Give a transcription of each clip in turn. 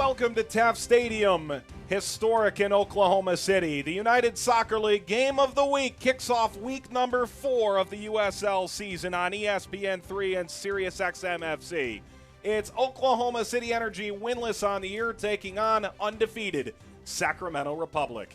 welcome to Taft Stadium, historic in Oklahoma City. The United Soccer League Game of the Week kicks off week number 4 of the USL season on ESPN3 and SiriusXM FC. It's Oklahoma City Energy winless on the year taking on undefeated Sacramento Republic.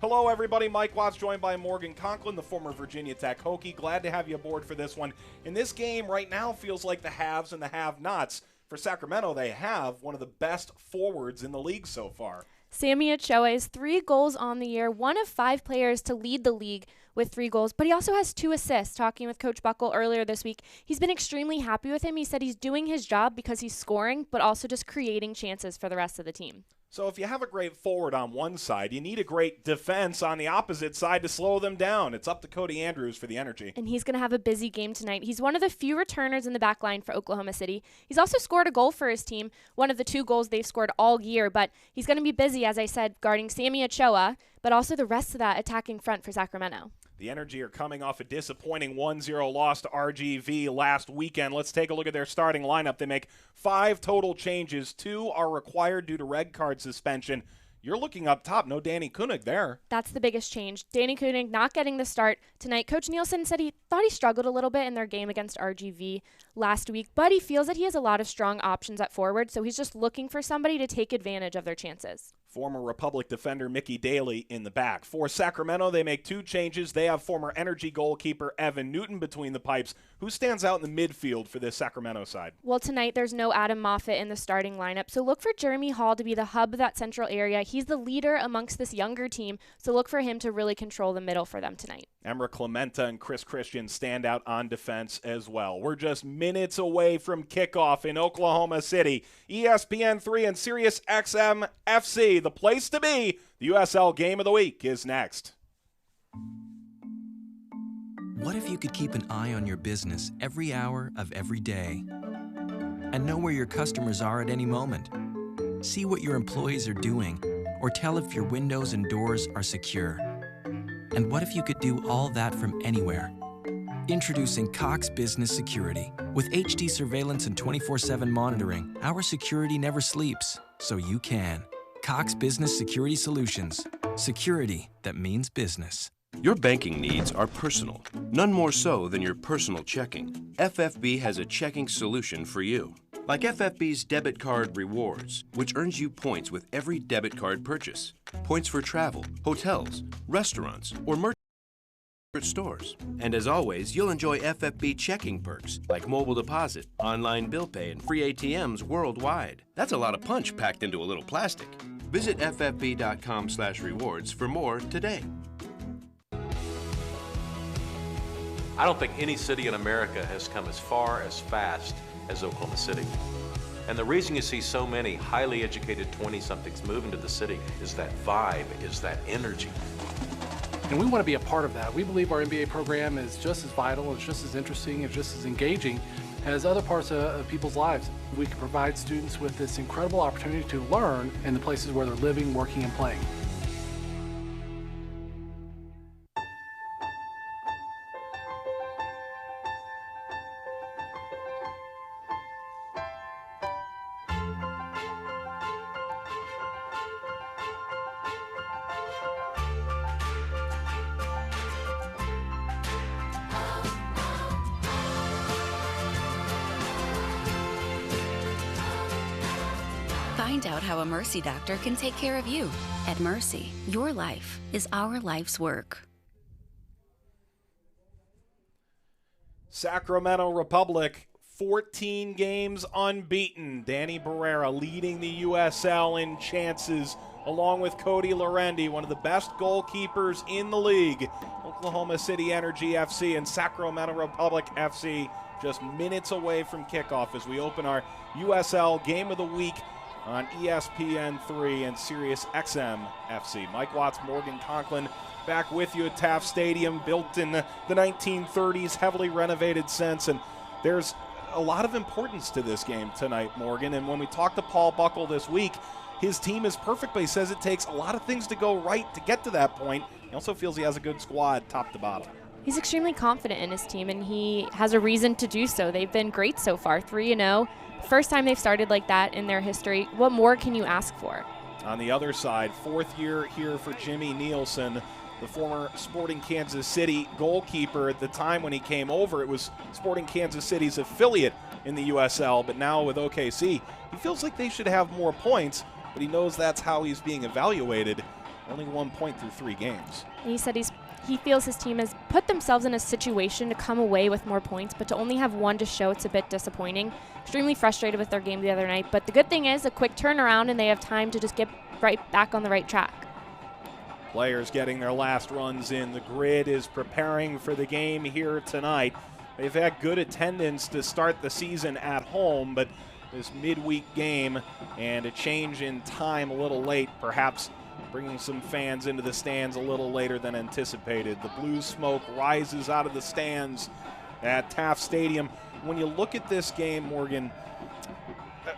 Hello, everybody. Mike Watts joined by Morgan Conklin, the former Virginia Tech Hokie. Glad to have you aboard for this one. And this game right now feels like the haves and the have-nots. For Sacramento, they have one of the best forwards in the league so far. Sammy Ochoa is 3 goals on the year, one of 5 players to lead the league with 3 goals, but he also has 2 assists. Talking with Coach Buckle earlier this week, he's been extremely happy with him. He said he's doing his job because he's scoring, but also just creating chances for the rest of the team. So if you have a great forward on one side, you need a great defense on the opposite side to slow them down. It's up to Cody Andrews for the Energy. And he's going to have a busy game tonight. He's one of the few returners in the back line for Oklahoma City. He's also scored a goal for his team, one of the 2 goals they've scored all year, but he's going to be busy, as I said, guarding Sammy Ochoa, but also the rest of that attacking front for Sacramento. The Energy are coming off a disappointing 1-0 loss to RGV last weekend. Let's take a look at their starting lineup. They make 5 total changes. 2 are required due to red card suspension. You're looking up top. No Danny Koenig there. That's the biggest change. Danny Koenig not getting the start tonight. Coach Nielsen said he thought he struggled a little bit in their game against RGV last week, but he feels that he has a lot of strong options at forward, so he's just looking for somebody to take advantage of their chances. Former Republic defender Mickey Daly in the back. For Sacramento, they make 2 changes. They have former Energy goalkeeper Evan Newton between the pipes. Who stands out in the midfield for this Sacramento side? Well, tonight there's no Adam Moffat in the starting lineup, so look for Jeremy Hall to be the hub of that central area. He's the leader amongst this younger team, so look for him to really control the middle for them tonight. Emra Clementa and Chris Christian stand out on defense as well. We're just minutes away from kickoff in Oklahoma City. ESPN3 and SiriusXM FC, the place to be. The USL Game of the Week is next. What if you could keep an eye on your business every hour of every day and know where your customers are at any moment? See what your employees are doing or tell if your windows and doors are secure. And what if you could do all that from anywhere? Introducing Cox Business Security. With HD surveillance and 24/7 monitoring, our security never sleeps, so you can. Cox Business Security Solutions. Security that means business. Your banking needs are personal, none more so than your personal checking. FFB has a checking solution for you. Like FFB's Debit Card Rewards, which earns you points with every debit card purchase. Points for travel, hotels, restaurants, or merchant stores. And as always, you'll enjoy FFB checking perks like mobile deposit, online bill pay, and free ATMs worldwide. That's a lot of punch packed into a little plastic. Visit ffb.com/rewards for more today. I don't think any city in America has come as far as fast as Oklahoma City. And the reason you see so many highly educated 20-somethings moving to the city is that vibe, is that energy. And we want to be a part of that. We believe our MBA program is just as vital, it's just as interesting, it's just as engaging as other parts of people's lives. We can provide students with this incredible opportunity to learn in the places where they're living, working, and playing. Find out how a Mercy doctor can take care of you. At Mercy, your life is our life's work. Sacramento Republic, 14 games unbeaten. Danny Barrera leading the USL in chances, along with Cody Lorendi, one of the best goalkeepers in the league. Oklahoma City Energy FC and Sacramento Republic FC just minutes away from kickoff as we open our USL Game of the Week on ESPN3 and SiriusXM FC. Mike Watts, Morgan Conklin, back with you at Taft Stadium, built in the 1930s, heavily renovated since, and there's a lot of importance to this game tonight, Morgan. And when we talked to Paul Buckle this week, his team is perfect, but he says it takes a lot of things to go right to get to that point. He also feels he has a good squad top to bottom. He's extremely confident in his team, and he has a reason to do so. They've been great so far, 3-0. First time they've started like that in their history. What more can you ask for? On the other side, 4th year here for Jimmy Nielsen, the former Sporting Kansas City goalkeeper. At the time when he came over, it was Sporting Kansas City's affiliate in the USL, but now with OKC, he feels like they should have more points, but he knows that's how he's being evaluated. Only 1 point through 3 games. He said he feels his team has put themselves in a situation to come away with more points, but to only have 1 to show, it's a bit disappointing. Extremely frustrated with their game the other night, but the good thing is a quick turnaround and they have time to just get right back on the right track. Players getting their last runs in. The grid is preparing for the game here tonight. They've had good attendance to start the season at home, but this midweek game and a change in time a little late, perhaps bringing some fans into the stands a little later than anticipated. The blue smoke rises out of the stands at Taft Stadium. When you look at this game, Morgan,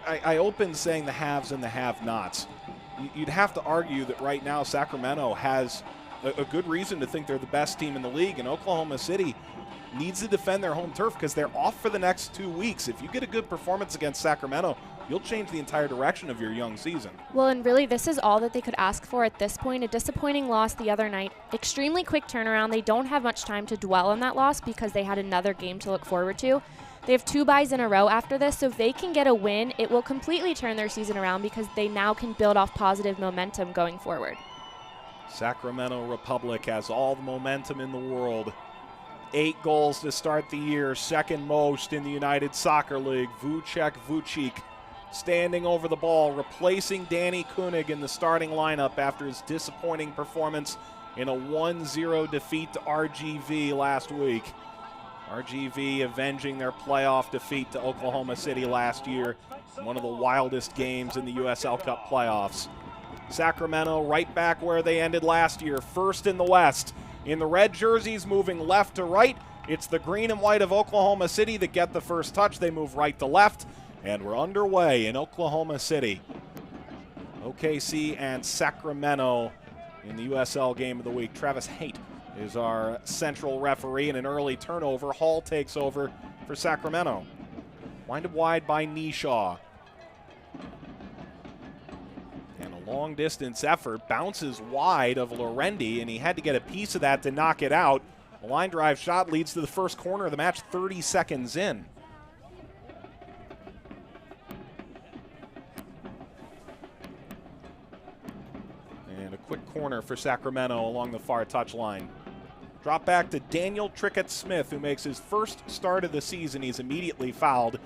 I opened saying the haves and the have-nots. You'd have to argue that right now Sacramento has a good reason to think they're the best team in the league, and Oklahoma City needs to defend their home turf because they're off for the next 2 weeks. If you get a good performance against Sacramento, you'll change the entire direction of your young season. Well, and really this is all that they could ask for at this point. A disappointing loss the other night. Extremely quick turnaround. They don't have much time to dwell on that loss because they had another game to look forward to. They have 2 byes in a row after this, so if they can get a win, it will completely turn their season around because they now can build off positive momentum going forward. Sacramento Republic has all the momentum in the world. 8 goals to start the year, second most in the United Soccer League. Vucic standing over the ball, replacing Danny Koenig in the starting lineup after his disappointing performance in a 1-0 defeat to RGV last week. RGV avenging their playoff defeat to Oklahoma City last year, one of the wildest games in the USL Cup playoffs. Sacramento right back where they ended last year, first in the West. In the red jerseys, moving left to right. It's the green and white of Oklahoma City that get the first touch. They move right to left, and we're underway in Oklahoma City. OKC and Sacramento in the USL Game of the Week. Travis Haight is our central referee, and an early turnover. Hall takes over for Sacramento. Winded wide by Nishaw. And a long-distance effort, bounces wide of Lorendi, and he had to get a piece of that to knock it out. A line drive shot leads to the first corner of the match 30 seconds in. And a quick corner for Sacramento along the far touchline. Drop back to Daniel Trickett-Smith, who makes his first start of the season. He's immediately fouled,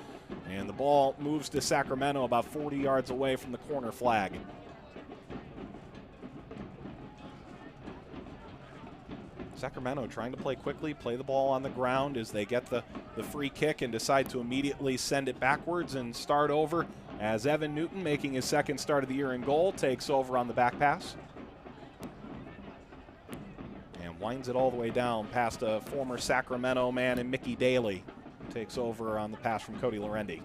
and the ball moves to Sacramento about 40 yards away from the corner flag. Sacramento trying to play quickly, play the ball on the ground as they get the free kick and decide to immediately send it backwards and start over as Evan Newton, making his second start of the year in goal, takes over on the back pass. Winds it all the way down past a former Sacramento man in Mickey Daly. Takes over on the pass from Cody Lorendi.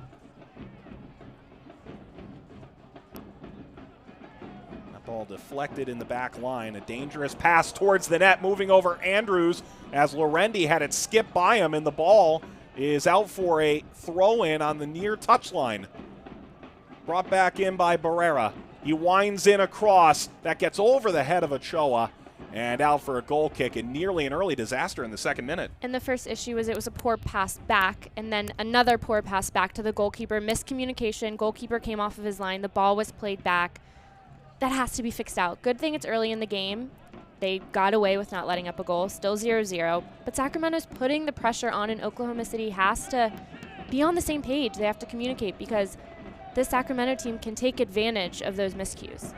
That ball deflected in the back line. A dangerous pass towards the net, moving over Andrews as Lorendi had it skip by him, and the ball is out for a throw-in on the near touchline. Brought back in by Barrera. He winds in across. That gets over the head of Ochoa. And out for a goal kick, and nearly an early disaster in the second minute. And the first issue was it was a poor pass back, and then another poor pass back to the goalkeeper. Miscommunication. Goalkeeper came off of his line. The ball was played back. That has to be fixed out. Good thing it's early in the game. They got away with not letting up a goal. Still 0-0. But Sacramento's putting the pressure on, and Oklahoma City has to be on the same page. They have to communicate because this Sacramento team can take advantage of those miscues.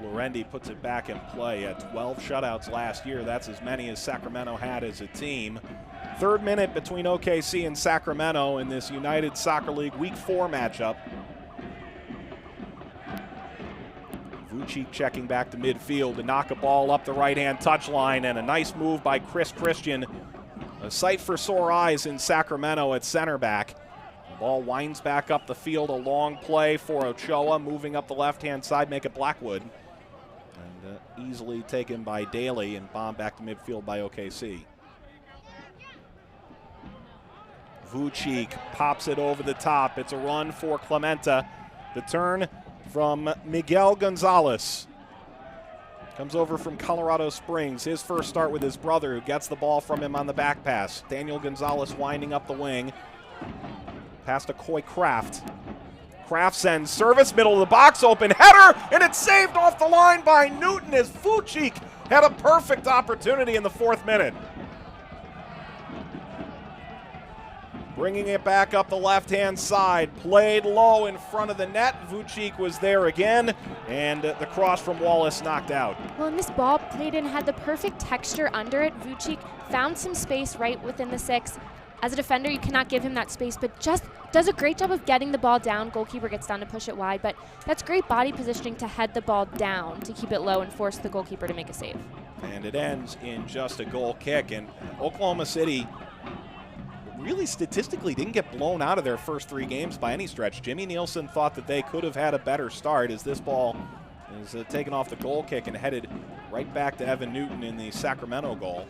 Lorendi puts it back in play. Had 12 shutouts last year. That's as many as Sacramento had as a team. Third minute between OKC and Sacramento in this United Soccer League Week 4 matchup. Vucic checking back to midfield to knock a ball up the right-hand touchline, and a nice move by Chris Christian. A sight for sore eyes in Sacramento at center back. Ball winds back up the field, a long play for Ochoa, moving up the left-hand side, make it Blackwood. And easily taken by Daly and bombed back to midfield by OKC. Vucic pops it over the top. It's a run for Clementa. The turn from Miguel Gonzalez. Comes over from Colorado Springs. His first start with his brother, who gets the ball from him on the back pass. Daniel Gonzalez winding up the wing. Pass to Coy Kraft. Kraft sends service, middle of the box, open header, and it's saved off the line by Newton as Vucic had a perfect opportunity in the 4th minute. Bringing it back up the left-hand side, played low in front of the net. Vucic was there again, and the cross from Wallace knocked out. Well, and this ball played in had the perfect texture under it. Vucic found some space right within the 6. As a defender, you cannot give him that space, but just does a great job of getting the ball down. Goalkeeper gets down to push it wide, but that's great body positioning to head the ball down to keep it low and force the goalkeeper to make a save. And it ends in just a goal kick, and Oklahoma City really statistically didn't get blown out of their first 3 games by any stretch. Jimmy Nielsen thought that they could have had a better start as this ball is taken off the goal kick and headed right back to Evan Newton in the Sacramento goal.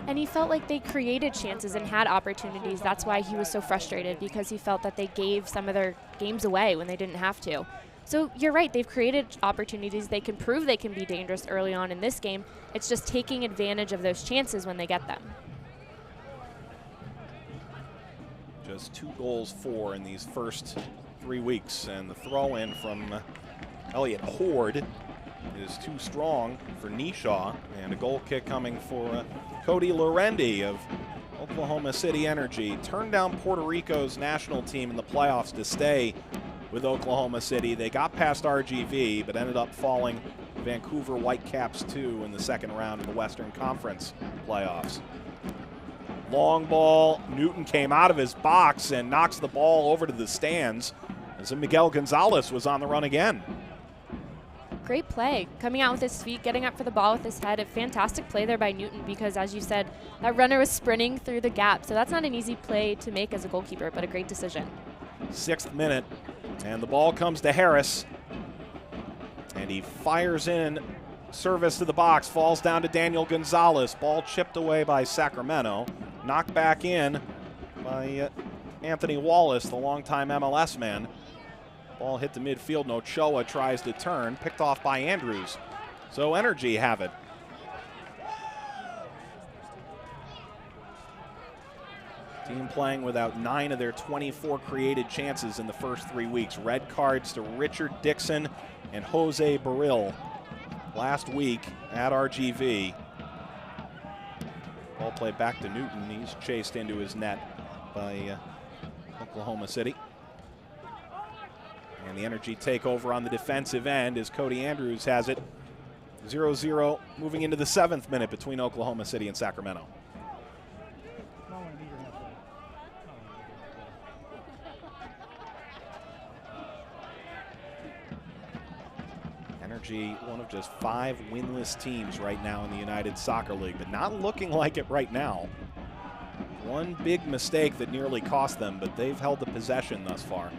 And he felt like they created chances and had opportunities. That's why he was so frustrated, because he felt that they gave some of their games away when they didn't have to. So you're right, they've created opportunities. They can prove they can be dangerous early on in this game. It's just taking advantage of those chances when they get them. Just 2 goals for in these first 3 weeks, and the throw-in from Elliott Horde is too strong for Nishaw, and a goal kick coming for Cody Lorendi of Oklahoma City Energy. Turned down Puerto Rico's national team in the playoffs to stay with Oklahoma City. They got past RGV, but ended up falling Vancouver Whitecaps 2 in the 2nd round of the Western Conference playoffs. Long ball, Newton came out of his box and knocks the ball over to the stands as Miguel Gonzalez was on the run again. Great play, coming out with his feet, getting up for the ball with his head. A fantastic play there by Newton, because as you said, that runner was sprinting through the gap. So that's not an easy play to make as a goalkeeper, but a great decision. 6th minute, and the ball comes to Harris, and he fires in service to the box, falls down to Daniel Gonzalez. Ball chipped away by Sacramento, knocked back in by Anthony Wallace, the longtime MLS man. Ball hit the midfield, and Ochoa tries to turn, picked off by Andrews. So Energy have it. Team playing without 9 of their 24 created chances in the first 3 weeks. Red cards to Richard Dixon and Jose Baril last week at RGV. Ball played back to Newton. He's chased into his net by Oklahoma City. And the Energy takeover on the defensive end as Cody Andrews has it. 0-0 moving into the 7th minute between Oklahoma City and Sacramento. Energy, one of just 5 winless teams right now in the United Soccer League, but not looking like it right now. One big mistake that nearly cost them, but they've held the possession thus far.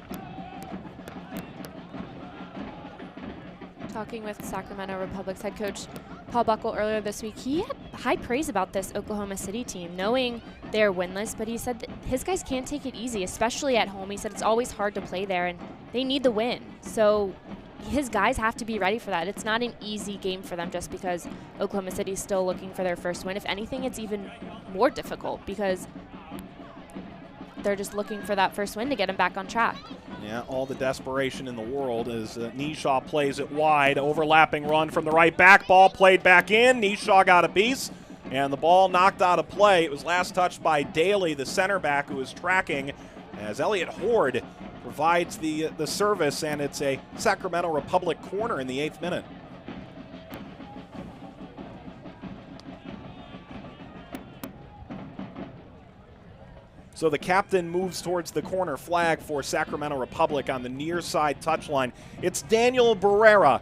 Talking with Sacramento Republic's head coach Paul Buckle earlier this week, he had high praise about this Oklahoma City team, knowing they're winless, but he said that his guys can't take it easy, especially at home. He said it's always hard to play there, and they need the win. So his guys have to be ready for that. It's not an easy game for them just because Oklahoma City is still looking for their first win. If anything, it's even more difficult because they're just looking for that first win to get them back on track. Yeah, all the desperation in the world as Nishaw plays it wide. Overlapping run from the right back. Ball played back in. Nishaw got a piece, and the ball knocked out of play. It was last touched by Daly, the center back, who was tracking as Elliott Horde provides the service, and it's a Sacramento Republic corner in the 8th minute. So the captain moves towards the corner flag for Sacramento Republic on the near side touchline. It's Daniel Barrera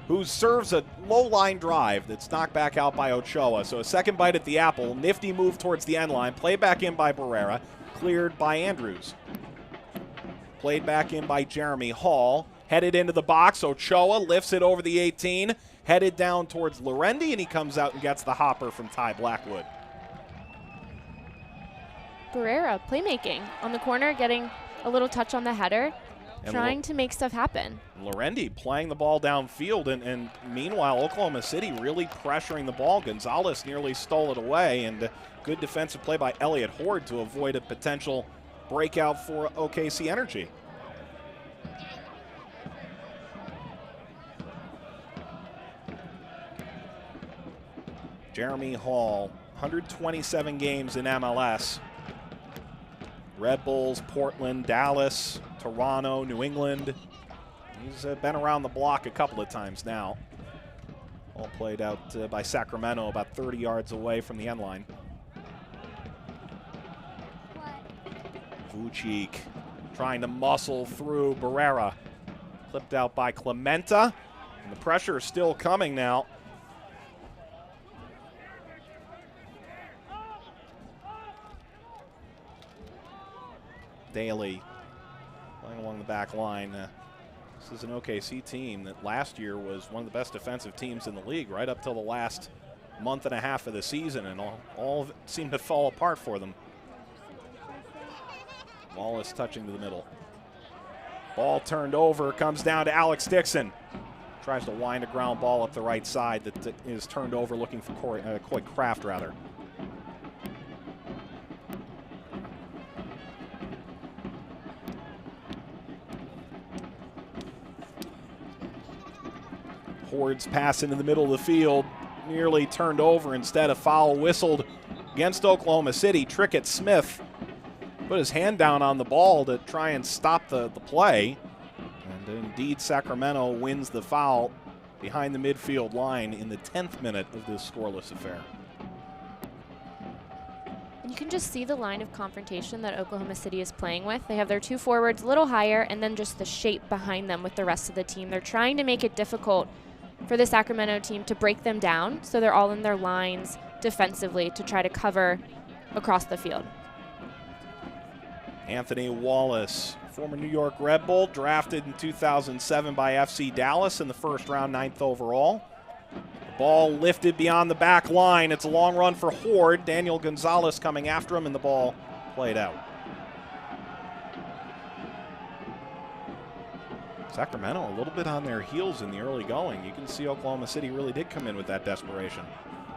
who serves a low line drive that's knocked back out by Ochoa. So a second bite at the apple. Nifty move towards the end line. Play back in by Barrera. Cleared by Andrews. Played back in by Jeremy Hall. Headed into the box. Ochoa lifts it over the 18. Headed down towards Lorendi, and he comes out and gets the hopper from Ty Blackwood. Barrera playmaking on the corner, getting a little touch on the header, And trying to make stuff happen. Lorendi playing the ball downfield, and meanwhile, Oklahoma City really pressuring the ball. Gonzalez nearly stole it away, and good defensive play by Elliott Horde to avoid a potential breakout for OKC Energy. Jeremy Hall, 127 games in MLS. Red Bulls, Portland, Dallas, Toronto, New England. He's been around the block a couple of times now. All played out by Sacramento, about 30 yards away from the end line. Vucic trying to muscle through Barrera. Clipped out by Clementa. And the pressure is still coming now. Daly playing along the back line. This is an OKC team that last year was one of the best defensive teams in the league right up till the last month and a half of the season, and all of it seemed to fall apart for them. Wallace touching to the middle. Ball turned over, comes down to Alex Dixon. Tries to wind a ground ball up the right side that is turned over, looking for Coy Kraft, rather. Horde's pass into the middle of the field, nearly turned over, instead a foul whistled against Oklahoma City. Trickett Smith put his hand down on the ball to try and stop the play. And indeed, Sacramento wins the foul behind the midfield line in the 10th minute of this scoreless affair. You can just see the line of confrontation that Oklahoma City is playing with. They have their two forwards a little higher, and then just the shape behind them with the rest of the team. They're trying to make it difficult for the Sacramento team to break them down, so they're all in their lines defensively to try to cover across the field. Anthony Wallace, former New York Red Bull, drafted in 2007 by FC Dallas in the first round, 9th overall. The ball lifted beyond the back line. It's a long run for Horde. Daniel Gonzalez coming after him, and the ball played out. Sacramento a little bit on their heels in the early going. You can see Oklahoma City really did come in with that desperation.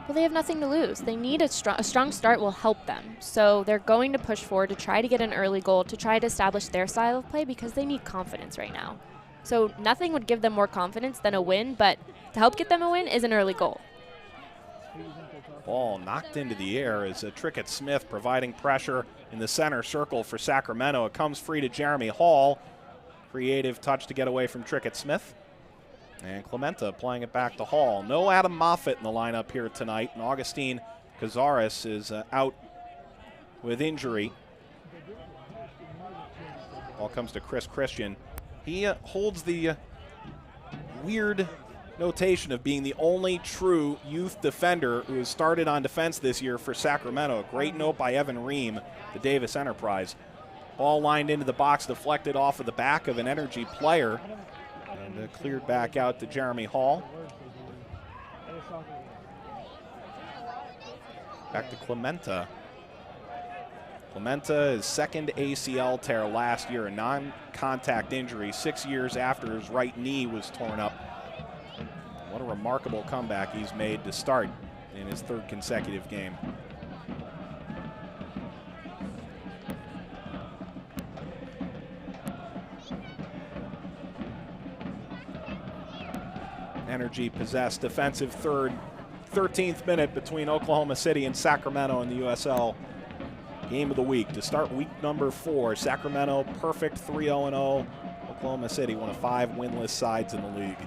Well, they have nothing to lose. They need a strong start will help them. So they're going to push forward to try to get an early goal, to try to establish their style of play, because they need confidence right now. So nothing would give them more confidence than a win, but to help get them a win is an early goal. Ball knocked into the air as Trickett Smith providing pressure in the center circle for Sacramento. It comes free to Jeremy Hall. Creative touch to get away from Trickett Smith. And Clementa playing it back to Hall. No Adam Moffitt in the lineup here tonight. And Augustine Cazares is out with injury. Ball comes to Chris Christian. He holds the weird notation of being the only true youth defender who has started on defense this year for Sacramento. A great note by Evan Ream, the Davis Enterprise. Ball lined into the box, deflected off of the back of an Energy player, and cleared back out to Jeremy Hall. Back to Clementa. Clementa, his second ACL tear last year, a non-contact injury 6 years after his right knee was torn up. What a remarkable comeback he's made to start in his third consecutive game. Energy possessed defensive third, 13th minute between Oklahoma City and Sacramento in the USL game of the week. To start week number 4, Sacramento perfect 3-0-0. Oklahoma City, one of 5 winless sides in the league.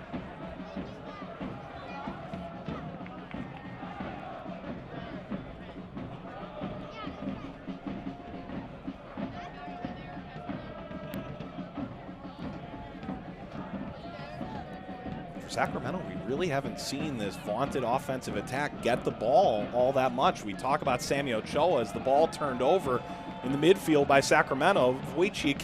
Sacramento, we really haven't seen this vaunted offensive attack get the ball all that much. We talk about Sammy Ochoa as the ball turned over in the midfield by Sacramento. Vucic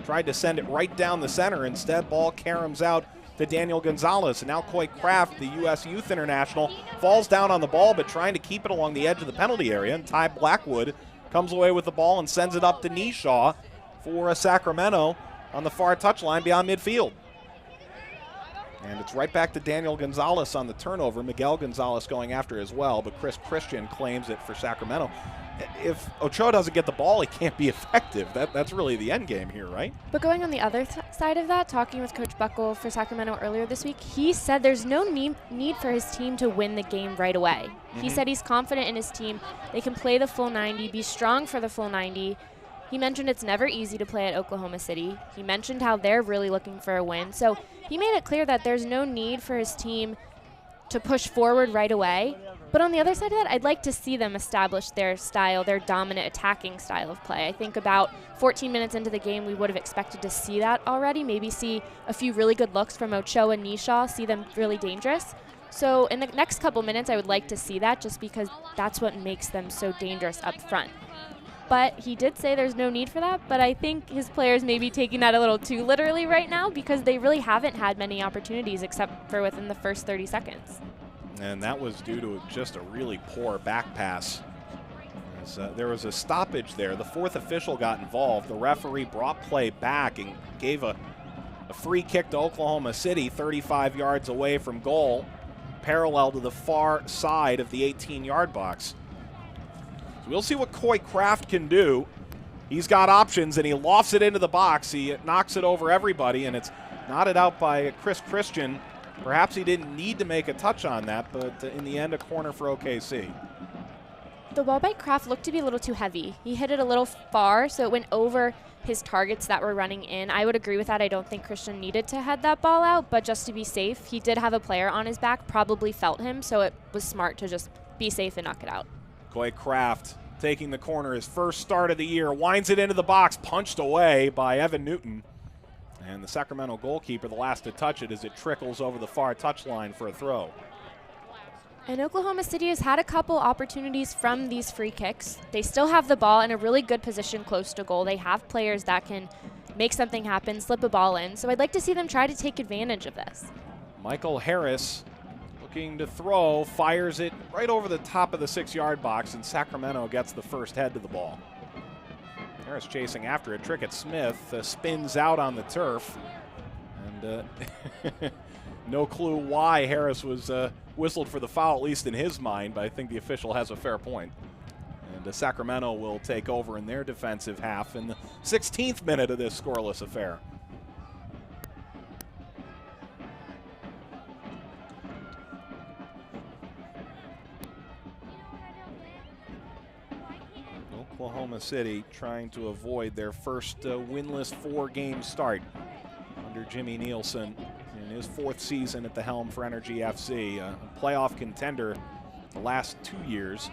tried to send it right down the center. Instead, ball caroms out to Daniel Gonzalez. And now Coy Kraft, the U.S. Youth International, falls down on the ball, but trying to keep it along the edge of the penalty area. And Ty Blackwood comes away with the ball and sends it up to Nishaw for Sacramento on the far touchline beyond midfield. And it's right back to Daniel Gonzalez on the turnover. Miguel Gonzalez going after as well, but Chris Christian claims it for Sacramento. If Ochoa doesn't get the ball, he can't be effective. That's really the end game here, right? But going on the other side of that, talking with Coach Buckle for Sacramento earlier this week, he said there's no need for his team to win the game right away. He said he's confident in his team. They can play the full 90, be strong for the full 90. He mentioned it's never easy to play at Oklahoma City. He mentioned how they're really looking for a win. So he made it clear that there's no need for his team to push forward right away. But on the other side of that, I'd like to see them establish their style, their dominant attacking style of play. I think about 14 minutes into the game, we would have expected to see that already, maybe see a few really good looks from Ochoa and Nishaw, see them really dangerous. So in the next couple minutes, I would like to see that just because that's what makes them so dangerous up front. But he did say there's no need for that, but I think his players may be taking that a little too literally right now because they really haven't had many opportunities except for within the first 30 seconds. And that was due to just a really poor back pass. There was a stoppage there. The fourth official got involved. The referee brought play back and gave a free kick to Oklahoma City 35 yards away from goal, parallel to the far side of the 18-yard box. So we'll see what Coy Kraft can do. He's got options, and he lofts it into the box. He knocks it over everybody, and it's knotted out by Chris Christian. Perhaps he didn't need to make a touch on that, but in the end, a corner for OKC. The ball by Kraft looked to be a little too heavy. He hit it a little far, so it went over his targets that were running in. I would agree with that. I don't think Christian needed to head that ball out, but just to be safe, he did have a player on his back, probably felt him, so it was smart to just be safe and knock it out. Coy Kraft taking the corner, his first start of the year, winds it into the box, punched away by Evan Newton. And the Sacramento goalkeeper, the last to touch it as it trickles over the far touchline for a throw. And Oklahoma City has had a couple opportunities from these free kicks. They still have the ball in a really good position close to goal. They have players that can make something happen, slip a ball in. So I'd like to see them try to take advantage of this. Michael Harris looking to throw, fires it right over the top of the 6-yard box, and Sacramento gets the first head to the ball. Harris chasing after it. Trickett Smith spins out on the turf. And no clue why Harris was whistled for the foul, at least in his mind, but I think the official has a fair point. And Sacramento will take over in their defensive half in the 16th minute of this scoreless affair. Oklahoma City trying to avoid their first winless 4-game start under Jimmy Nielsen in his 4th season at the helm for Energy FC, a playoff contender the last 2 years.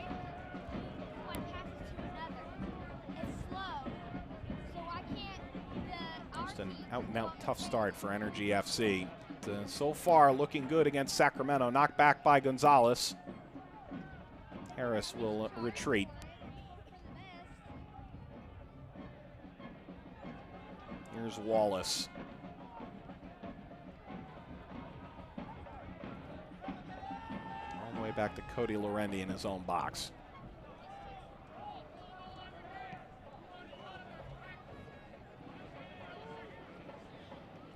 Just an out-and-out tough start for Energy FC. So far looking good against Sacramento. Knocked back by Gonzalez. Harris will retreat. Here's Wallace. All the way back to Cody Lorendi in his own box.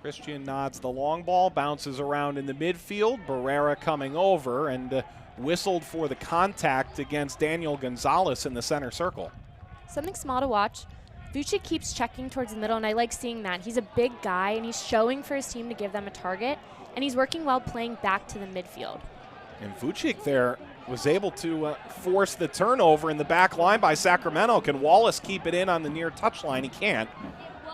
Christian nods the long ball, bounces around in the midfield. Barrera coming over and whistled for the contact against Daniel Gonzalez in the center circle. Something small to watch. Vucic keeps checking towards the middle, and I like seeing that. He's a big guy, and he's showing for his team to give them a target, and he's working well playing back to the midfield. And Vucic there was able to force the turnover in the back line by Sacramento. Can Wallace keep it in on the near touchline? He can't.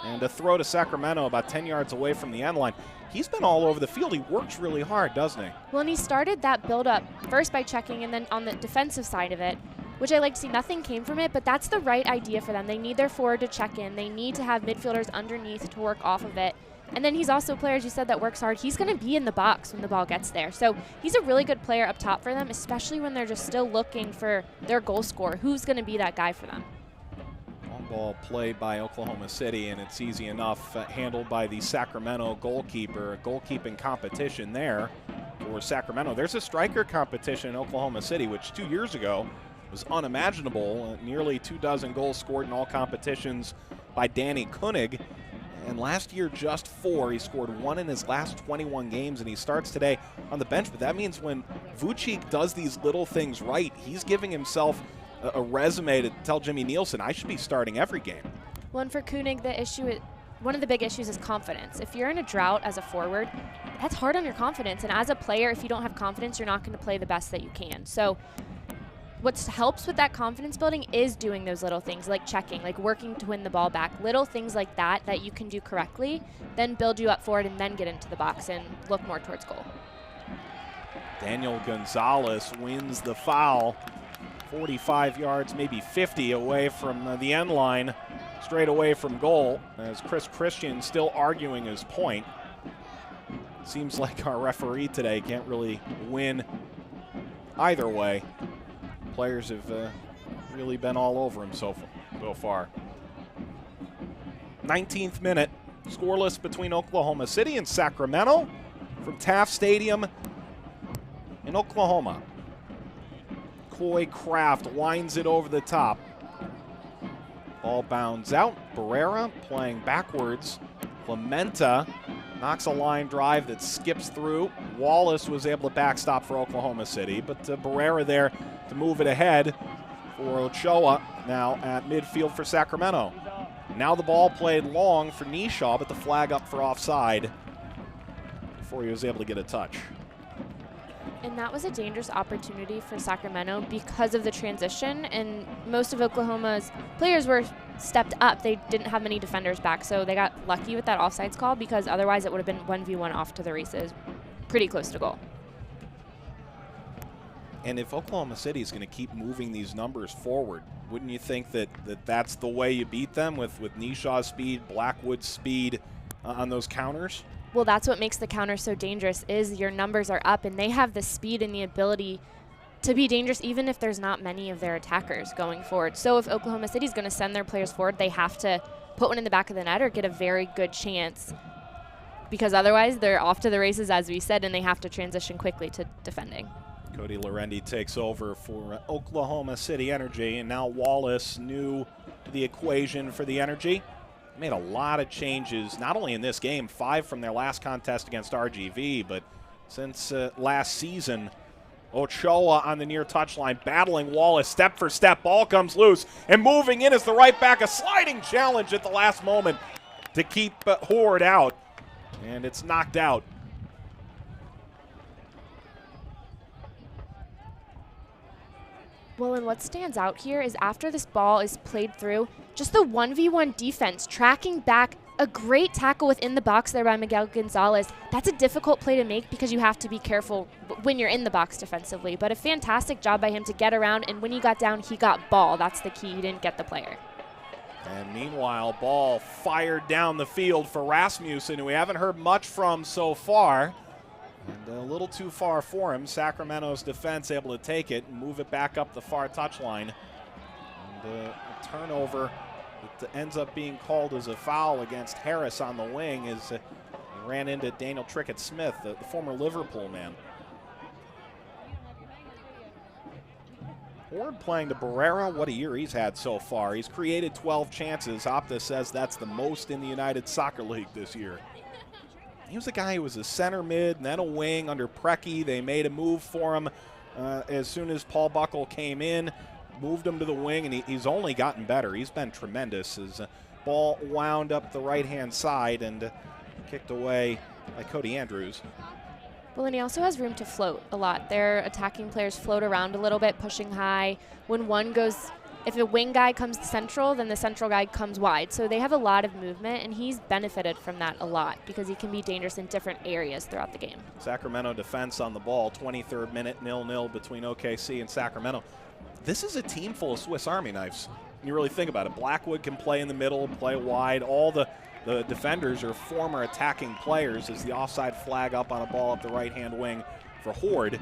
And a throw to Sacramento about 10 yards away from the end line. He's been all over the field. He works really hard, doesn't he? Well, and he started that build-up first by checking, and then on the defensive side of it, which I like to see. Nothing came from it, but that's the right idea for them. They need their forward to check in. They need to have midfielders underneath to work off of it. And then he's also a player, as you said, that works hard. He's going to be in the box when the ball gets there. So he's a really good player up top for them, especially when they're just still looking for their goal scorer. Who's going to be that guy for them? Long ball played by Oklahoma City, and it's easy enough handled by the Sacramento goalkeeper. A goalkeeping competition there for Sacramento. There's a striker competition in Oklahoma City, which 2 years ago was unimaginable. Nearly 24 goals scored in all competitions by Danny Koenig. And last year, just 4. He scored 1 in his last 21 games, and he starts today on the bench. But that means when Vucic does these little things right, he's giving himself a resume to tell Jimmy Nielsen, I should be starting every game. Well, and for Koenig, one of the big issues is confidence. If you're in a drought as a forward, that's hard on your confidence. And as a player, if you don't have confidence, you're not going to play the best that you can. So what helps with that confidence building is doing those little things like checking, like working to win the ball back, little things like that you can do correctly, then build you up for it and then get into the box and look more towards goal. Daniel Gonzalez wins the foul, 45 yards, maybe 50 away from the end line, straight away from goal, as Chris Christian still arguing his point. Seems like our referee today can't really win either way. Players have really been all over him so far. 19th minute, scoreless between Oklahoma City and Sacramento from Taft Stadium in Oklahoma. Coy Kraft winds it over the top. Ball bounds out. Barrera playing backwards. Clementa knocks a line drive that skips through. Wallace was able to backstop for Oklahoma City, but Barrera there to move it ahead for Ochoa now at midfield for Sacramento. Now the ball played long for Nishaw, but the flag up for offside before he was able to get a touch. And that was a dangerous opportunity for Sacramento because of the transition, and most of Oklahoma's players were stepped up. They didn't have many defenders back, so they got lucky with that offsides call because otherwise it would have been 1v1 off to the races, pretty close to goal. And if Oklahoma City is going to keep moving these numbers forward, wouldn't you think that that's the way you beat them with Nishaw's speed, Blackwood's speed on those counters? Well, that's what makes the counter so dangerous is your numbers are up, and they have the speed and the ability to be dangerous even if there's not many of their attackers going forward. So if Oklahoma City is going to send their players forward, they have to put one in the back of the net or get a very good chance, because otherwise they're off to the races, as we said, and they have to transition quickly to defending. Cody Lorendi takes over for Oklahoma City Energy, and now Wallace new to the equation for the Energy. Made a lot of changes, not only in this game, 5 from their last contest against RGV, but since last season. Ochoa on the near touchline, battling Wallace step for step. Ball comes loose, and moving in is the right back. A sliding challenge at the last moment to keep Horde out, and it's knocked out. Well, and what stands out here is after this ball is played through, just the 1v1 defense, tracking back, a great tackle within the box there by Miguel Gonzalez. That's a difficult play to make because you have to be careful when you're in the box defensively, but a fantastic job by him to get around, and when he got down, he got ball. That's the key. He didn't get the player. And meanwhile, ball fired down the field for Rasmussen, who we haven't heard much from so far. And a little too far for him. Sacramento's defense able to take it and move it back up the far touchline. And a turnover that ends up being called as a foul against Harris on the wing as he ran into Daniel Trickett-Smith, the former Liverpool man. Horde playing to Barrera. What a year he's had so far. He's created 12 chances. Opta says that's the most in the United Soccer League this year. He was a guy who was a center mid and then a wing under Preki. They made a move for him as soon as Paul Buckle came in, moved him to the wing, and he's only gotten better. He's been tremendous. His ball wound up the right-hand side and kicked away by Cody Andrews. Well, and he also has room to float a lot. Their attacking players float around a little bit, pushing high. When one goes, if a wing guy comes central, then the central guy comes wide. So they have a lot of movement, and he's benefited from that a lot because he can be dangerous in different areas throughout the game. Sacramento defense on the ball, 23rd minute, 0-0 between OKC and Sacramento. This is a team full of Swiss Army knives. You really think about it. Blackwood can play in the middle, play wide. All the defenders are former attacking players as the offside flag up on a ball up the right-hand wing for Horde.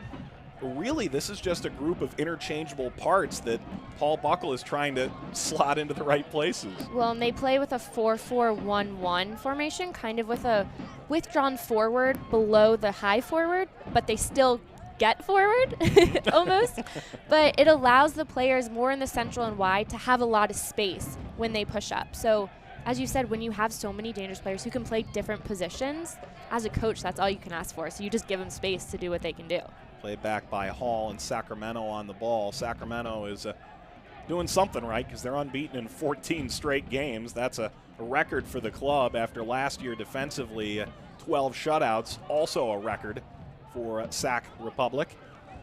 Really, this is just a group of interchangeable parts that Paul Buckle is trying to slot into the right places. Well, and they play with a 4-4-1-1 formation, kind of with a withdrawn forward below the high forward, but they still get forward almost, but it allows the players more in the central and wide to have a lot of space when they push up. So as you said, when you have so many dangerous players who can play different positions, as a coach, that's all you can ask for. So you just give them space to do what they can do. Played back by Hall and Sacramento on the ball. Sacramento is doing something right because they're unbeaten in 14 straight games. That's a record for the club after last year defensively, 12 shutouts, also a record for Sac Republic.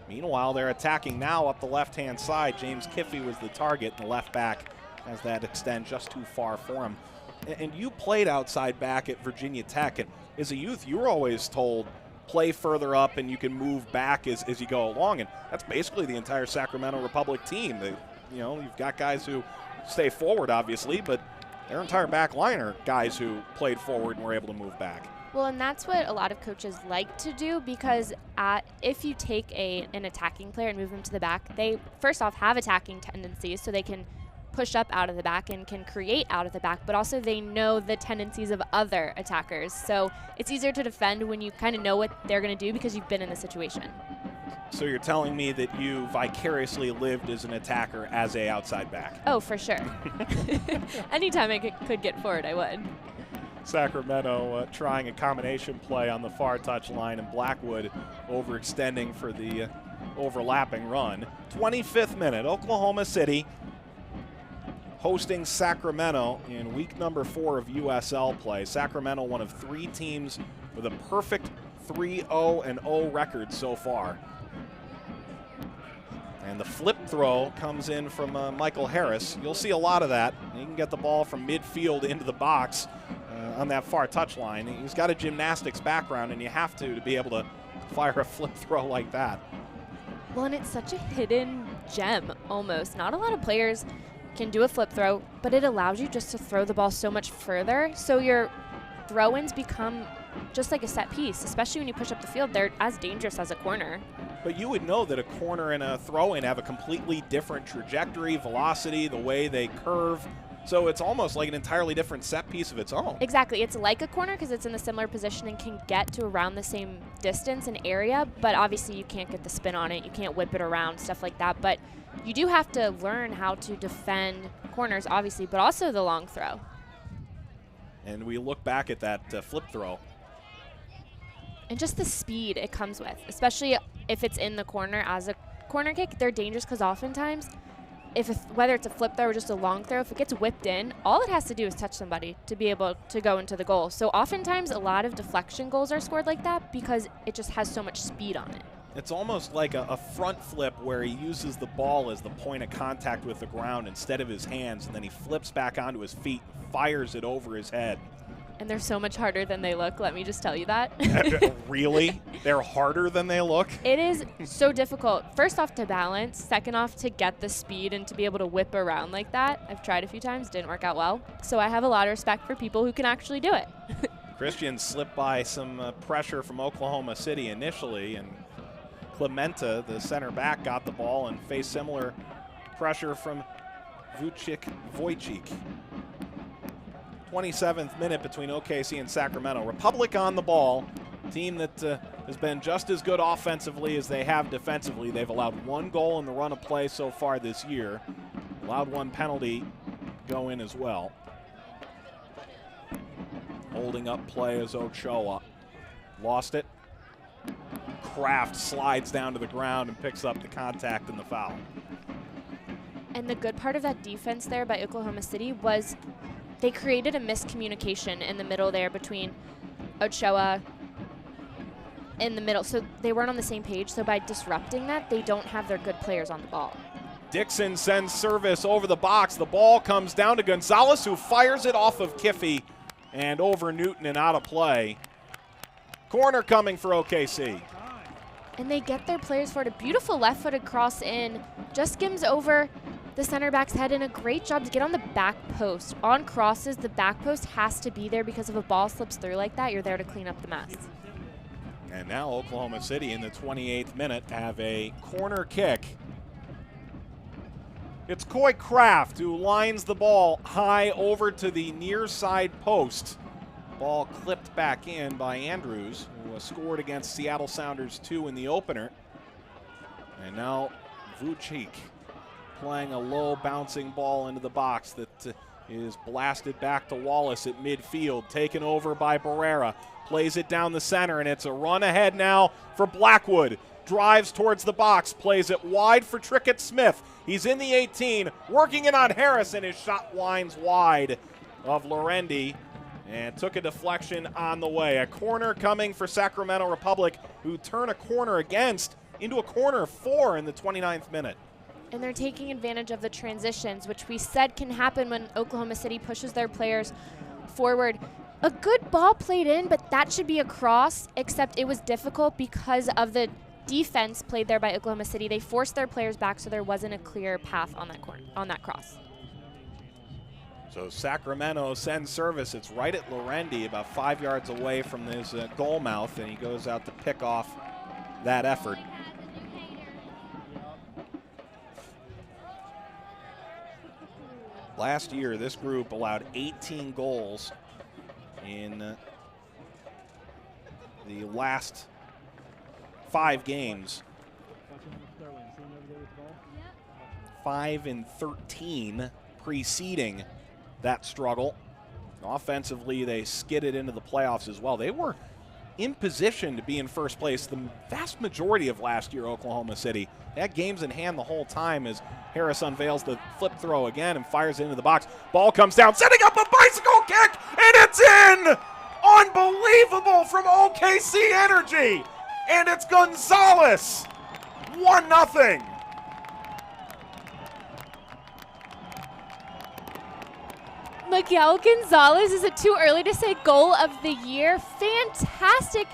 Meanwhile, they're attacking now up the left-hand side. James Kiffey was the target, and the left back has that extend just too far for him. And you played outside back at Virginia Tech, and as a youth, you were always told, play further up and you can move back as you go along, and that's basically the entire Sacramento Republic team. You've got guys who stay forward, obviously, but their entire back line are guys who played forward and were able to move back. Well, and that's what a lot of coaches like to do, because if you take an attacking player and move them to the back, they first off have attacking tendencies, so they can push up out of the back and can create out of the back, but also they know the tendencies of other attackers. So it's easier to defend when you kind of know what they're going to do because you've been in the situation. So you're telling me that you vicariously lived as an attacker as a outside back? Oh, for sure. Anytime I could get forward, I would. Sacramento trying a combination play on the far touch line, and Blackwood overextending for the overlapping run. 25th minute, Oklahoma City hosting Sacramento in week number 4 of USL play. Sacramento, one of 3 teams with a perfect 3-0-0 record so far. And the flip throw comes in from Michael Harris. You'll see a lot of that. He can get the ball from midfield into the box on that far touch line. He's got a gymnastics background, and you have to be able to fire a flip throw like that. Well, and it's such a hidden gem almost. Not a lot of players can do a flip throw, but it allows you just to throw the ball so much further. So your throw-ins become just like a set piece, especially when you push up the field. They're as dangerous as a corner. But you would know that a corner and a throw-in have a completely different trajectory, velocity, the way they curve. So it's almost like an entirely different set piece of its own. Exactly. It's like a corner because it's in a similar position and can get to around the same distance and area, but obviously you can't get the spin on it. You can't whip it around, stuff like that. But you do have to learn how to defend corners, obviously, but also the long throw. And we look back at that flip throw. And just the speed it comes with, especially if it's in the corner as a corner kick. They're dangerous because oftentimes, whether it's a flip throw or just a long throw, if it gets whipped in, all it has to do is touch somebody to be able to go into the goal. So oftentimes a lot of deflection goals are scored like that because it just has so much speed on it. It's almost like a front flip where he uses the ball as the point of contact with the ground instead of his hands, and then he flips back onto his feet and fires it over his head. And they're so much harder than they look, let me just tell you that. Really? They're harder than they look? It is so difficult. First off, to balance. Second off, to get the speed and to be able to whip around like that. I've tried a few times, didn't work out well. So I have a lot of respect for people who can actually do it. Christian slipped by some pressure from Oklahoma City initially, and Clementa, the center back, got the ball and faced similar pressure from Wojcik. 27th minute between OKC and Sacramento. Republic on the ball, team that has been just as good offensively as they have defensively. They've allowed 1 goal in the run of play so far this year. Allowed 1 penalty go in as well. Holding up play as Ochoa. Lost it. Kraft slides down to the ground and picks up the contact and the foul. And the good part of that defense there by Oklahoma City was they created a miscommunication in the middle there between Ochoa in the middle. So they weren't on the same page. So by disrupting that, they don't have their good players on the ball. Dixon sends service over the box. The ball comes down to Gonzalez, who fires it off of Kiffey and over Newton and out of play. Corner coming for OKC. And they get their players for it. A beautiful left-footed cross in. Just skims over the center back's head, and a great job to get on the back post. On crosses, the back post has to be there because if a ball slips through like that, you're there to clean up the mess. And now Oklahoma City in the 28th minute have a corner kick. It's Coy Kraft who lines the ball high over to the near side post. Ball clipped back in by Andrews, who scored against Seattle Sounders 2 in the opener. And now Vucic playing a low bouncing ball into the box that is blasted back to Wallace at midfield, taken over by Barrera. Plays it down the center, and it's a run ahead now for Blackwood. Drives towards the box, plays it wide for Trickett Smith. He's in the 18, working it on Harris, and his shot winds wide of Lorendi and took a deflection on the way. A corner coming for Sacramento Republic, who turn a corner against into a corner 4 in the 29th minute. And they're taking advantage of the transitions, which we said can happen when Oklahoma City pushes their players forward. A good ball played in, but that should be a cross, except it was difficult because of the defense played there by Oklahoma City. They forced their players back, so there wasn't a clear path on that corner, on that cross. So Sacramento sends service. It's right at Lorendi, about 5 yards away from his goal mouth, and he goes out to pick off that effort. Last year, this group allowed 18 goals in the last 5 games. 5-13 preceding that struggle. Offensively, they skidded into the playoffs as well. They were in position to be in first place the vast majority of last year, Oklahoma City. They had games in hand the whole time as Harris unveils the flip throw again and fires it into the box. Ball comes down, setting up a bicycle kick, and it's in! Unbelievable from OKC Energy! And it's Gonzalez! 1-0. Miguel Gonzalez, is it too early to say goal of the year? Fantastic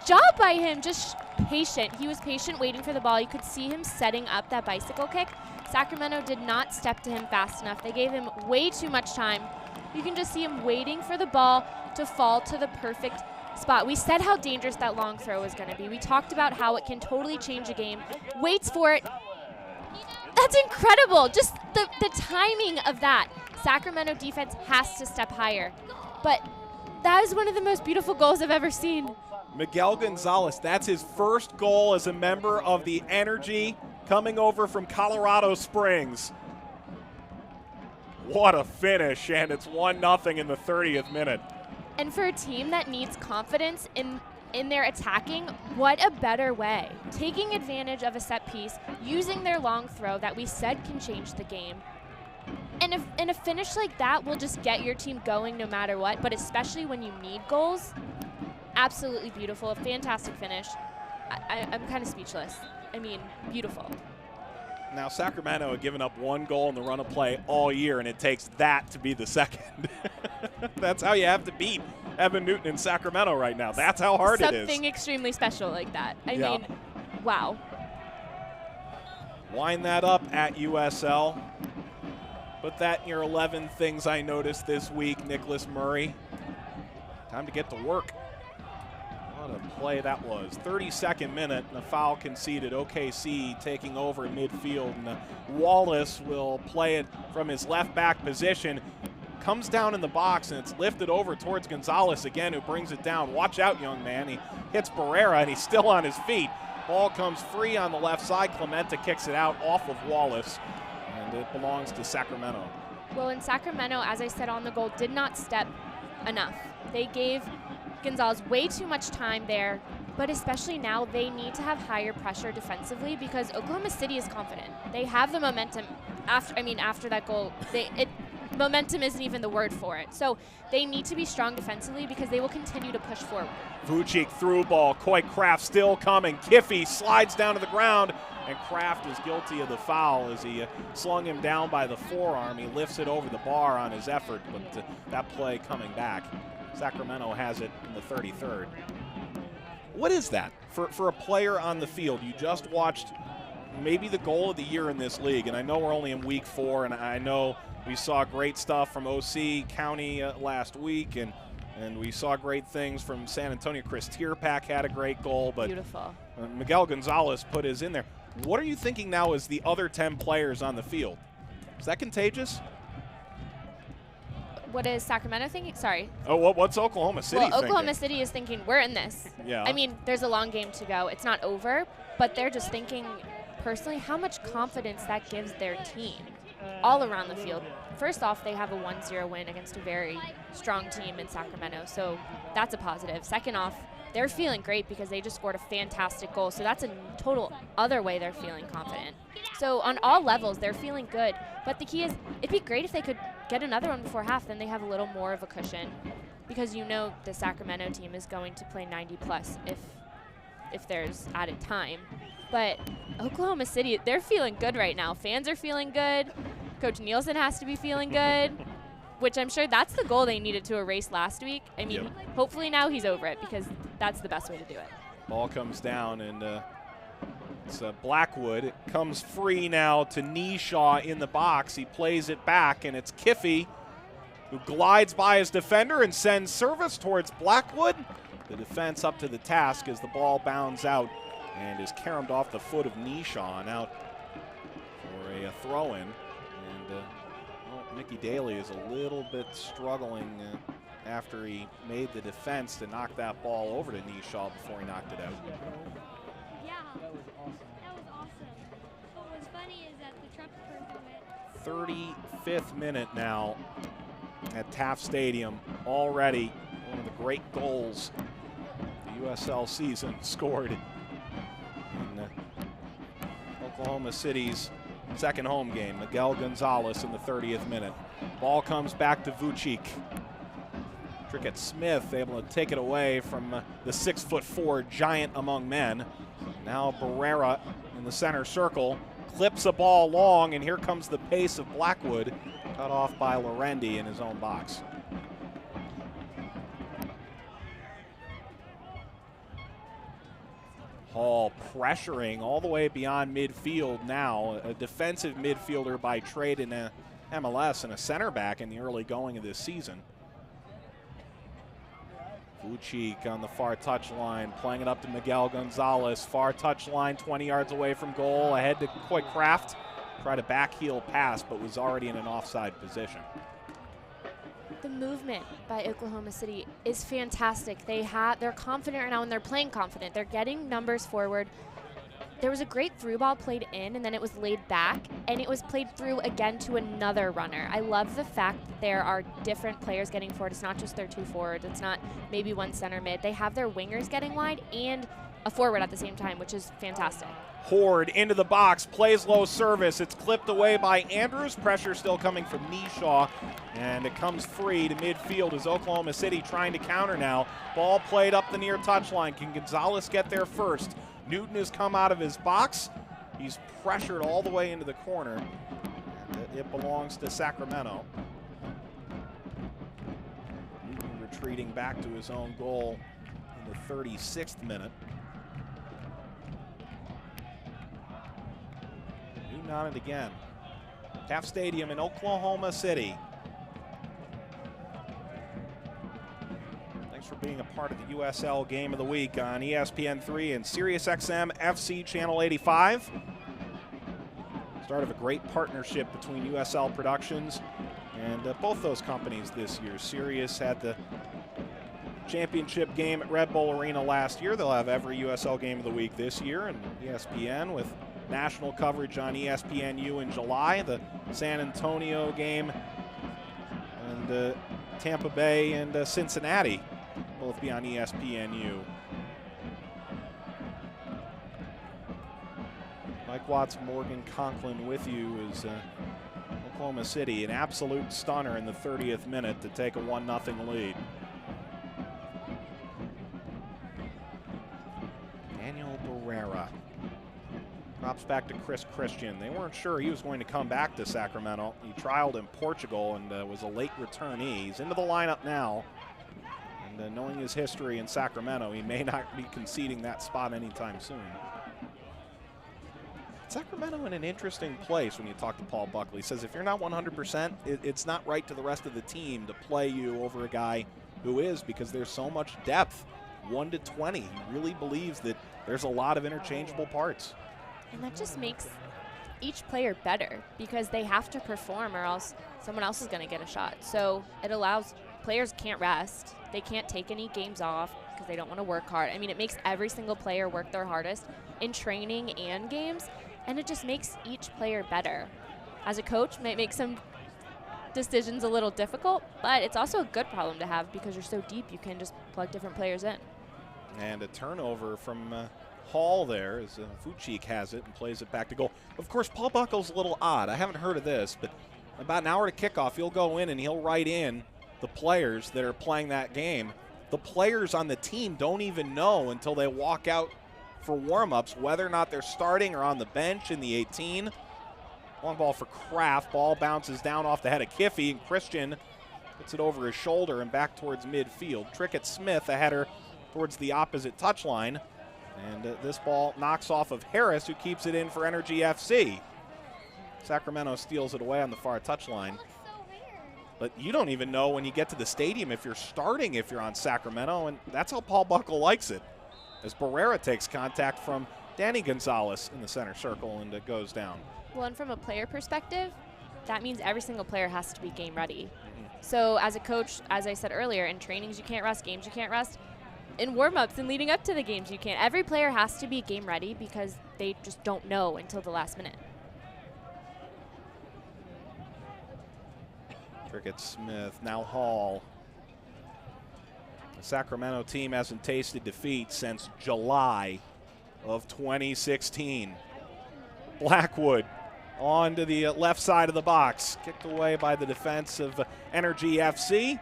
job by him, just patient. He was patient waiting for the ball. You could see him setting up that bicycle kick. Sacramento did not step to him fast enough. They gave him way too much time. You can just see him waiting for the ball to fall to the perfect spot. We said how dangerous that long throw was going to be. We talked about how it can totally change a game. Waits for it. That's incredible. Just the timing of that. Sacramento defense has to step higher. But that is one of the most beautiful goals I've ever seen. Miguel Gonzalez, that's his first goal as a member of the Energy, coming over from Colorado Springs. What a finish, and it's 1-0 in the 30th minute. And for a team that needs confidence in their attacking, what a better way. Taking advantage of a set piece, using their long throw that we said can change the game. And a finish like that will just get your team going no matter what, but especially when you need goals. Absolutely beautiful, a fantastic finish. I'm kind of speechless. I mean, beautiful. Now, Sacramento had given up 1 goal in the run of play all year, and it takes that to be the second. That's how you have to beat Evan Newton in Sacramento right now. That's how hard it is. Something extremely special like that. I mean, wow. Wind that up at USL. Put that in your 11 things I noticed this week, Nicholas Murray. Time to get to work. What a play that was. 32nd minute, and a foul conceded. OKC taking over midfield, and Wallace will play it from his left back position. Comes down in the box, and it's lifted over towards Gonzalez again, who brings it down. Watch out, young man. He hits Barrera, and he's still on his feet. Ball comes free on the left side. Clemente kicks it out off of Wallace, and it belongs to Sacramento. Well, in Sacramento, as I said on the goal, did not step enough. They gave Gonzalez way too much time there, but especially now they need to have higher pressure defensively because Oklahoma City is confident. They have the momentum after that goal. Momentum isn't even the word for it. So they need to be strong defensively because they will continue to push forward. Vucic through ball. Coy Kraft still coming. Kiffey slides down to the ground, and Kraft is guilty of the foul as he slung him down by the forearm. He lifts it over the bar on his effort, but that play coming back. Sacramento has it in the 33rd. What is that for a player on the field? You just watched maybe the goal of the year in this league, and I know we're only in week 4, and I know we saw great stuff from OC County last week, and we saw great things from San Antonio. Chris Tierpak had a great goal, but beautiful. Miguel Gonzalez put his in there. What are you thinking now as the other 10 players on the field? Is that contagious? What is Sacramento thinking? Sorry. Oh, what's Oklahoma City thinking? Oklahoma City is thinking, we're in this. Yeah. I mean, there's a long game to go. It's not over, but they're just thinking personally how much confidence that gives their team all around the field. First off, they have a 1-0 win against a very strong team in Sacramento, so that's a positive. Second off, they're feeling great because they just scored a fantastic goal, so that's a total other way they're feeling confident. So on all levels, they're feeling good, but the key is it'd be great if they could get another one before half, then they have a little more of a cushion, because you know the Sacramento team is going to play 90+ if there's added time. But Oklahoma City, they're feeling good right now. Fans are feeling good. Coach Nielsen has to be feeling good, which I'm sure that's the goal they needed to erase last week. I mean, hopefully now he's over it, because that's the best way to do it. Ball comes down, and it's Blackwood. It comes free now to Nishaw in the box. He plays it back, and it's Kiffey who glides by his defender and sends service towards Blackwood. The defense up to the task as the ball bounds out and is caromed off the foot of Nishaw and out for a throw-in. And well, Mickey Daly is a little bit struggling after he made the defense to knock that ball over to Nishaw before he knocked it out. Yeah, that was awesome. What was funny is that the truck went. 35th minute now at Taft Stadium. Already one of the great goals the USL season scored in Oklahoma City's second home game. Miguel Gonzalez in the 30th minute. Ball comes back to Vucic. Trickett Smith able to take it away from the 6'4" giant among men. Now Barrera in the center circle clips a ball long, and here comes the pace of Blackwood, cut off by Lorendi in his own box. Hall pressuring all the way beyond midfield now. A defensive midfielder by trade in a MLS and a center back in the early going of this season. Vucic on the far touchline, playing it up to Miguel Gonzalez. Far touchline, 20 yards away from goal. Ahead to Coy Kraft. Tried a back heel pass, but was already in an offside position. The movement by Oklahoma City is fantastic. They're confident right now, and they're playing confident. They're getting numbers forward. There was a great through ball played in, and then it was laid back, and it was played through again to another runner. I love the fact that there are different players getting forward. It's not just their two forwards. It's not maybe one center mid. They have their wingers getting wide and a forward at the same time, which is fantastic. Horde into the box, plays low service. It's clipped away by Andrews. Pressure still coming from Nishaw, and it comes free to midfield as Oklahoma City trying to counter now. Ball played up the near touchline. Can Gonzalez get there first? Newton has come out of his box. He's pressured all the way into the corner, and it belongs to Sacramento. Newton retreating back to his own goal in the 36th minute. Newton on it again. Taft Stadium in Oklahoma City. Thanks for being a part of the USL Game of the Week on ESPN3 and SiriusXM FC Channel 85. Start of a great partnership between USL Productions and both those companies this year. Sirius had the championship game at Red Bull Arena last year. They'll have every USL Game of the Week this year, and ESPN with national coverage on ESPNU in July. The San Antonio game and Tampa Bay and Cincinnati both be on ESPNU. Mike Watts, Morgan Conklin with you is Oklahoma City, an absolute stunner in the 30th minute to take a 1-0 lead. Daniel Barrera drops back to Chris Christian. They weren't sure he was going to come back to Sacramento. He trialed in Portugal and was a late returnee. He's into the lineup now. And knowing his history in Sacramento, he may not be conceding that spot anytime soon. Sacramento in an interesting place when you talk to Paul Buckley. He says if you're not 100%, it's not right to the rest of the team to play you over a guy who is, because there's so much depth, 1 to 20. He really believes that there's a lot of interchangeable parts. And that just makes each player better, because they have to perform or else someone else is going to get a shot. So it allows players can't rest. They can't take any games off because they don't want to work hard. I mean, it makes every single player work their hardest in training and games. and it just makes each player better. As a coach, might make some decisions a little difficult, but it's also a good problem to have because you're so deep you can just plug different players in. And a turnover from Hall there as Fuchik has it and plays it back to goal. Of course, Paul Buckle's a little odd. I haven't heard of this, but about an hour to kickoff, he'll go in and he'll write in the players that are playing that game. The players on the team don't even know until they walk out for warm-ups whether or not they're starting or on the bench in the 18. Long ball for Kraft. Ball bounces down off the head of Kiffey, and Christian gets it over his shoulder and back towards midfield. Trickett Smith, a header towards the opposite touchline. And this ball knocks off of Harris, who keeps it in for Energy FC. Sacramento steals it away on the far touchline. But you don't even know when you get to the stadium if you're starting if you're on Sacramento, and that's how Paul Buckle likes it. As Barrera takes contact from Danny Gonzalez in the center circle, and it goes down. Well, and from a player perspective, that means every single player has to be game ready. So as a coach, as I said earlier, in trainings you can't rest, games you can't rest. In warm-ups and leading up to the games you can't. Every player has to be game ready because they just don't know until the last minute. Trickett Smith, now Hall. The Sacramento team hasn't tasted defeat since July of 2016. Blackwood on to the left side of the box. Kicked away by the defense of Energy FC.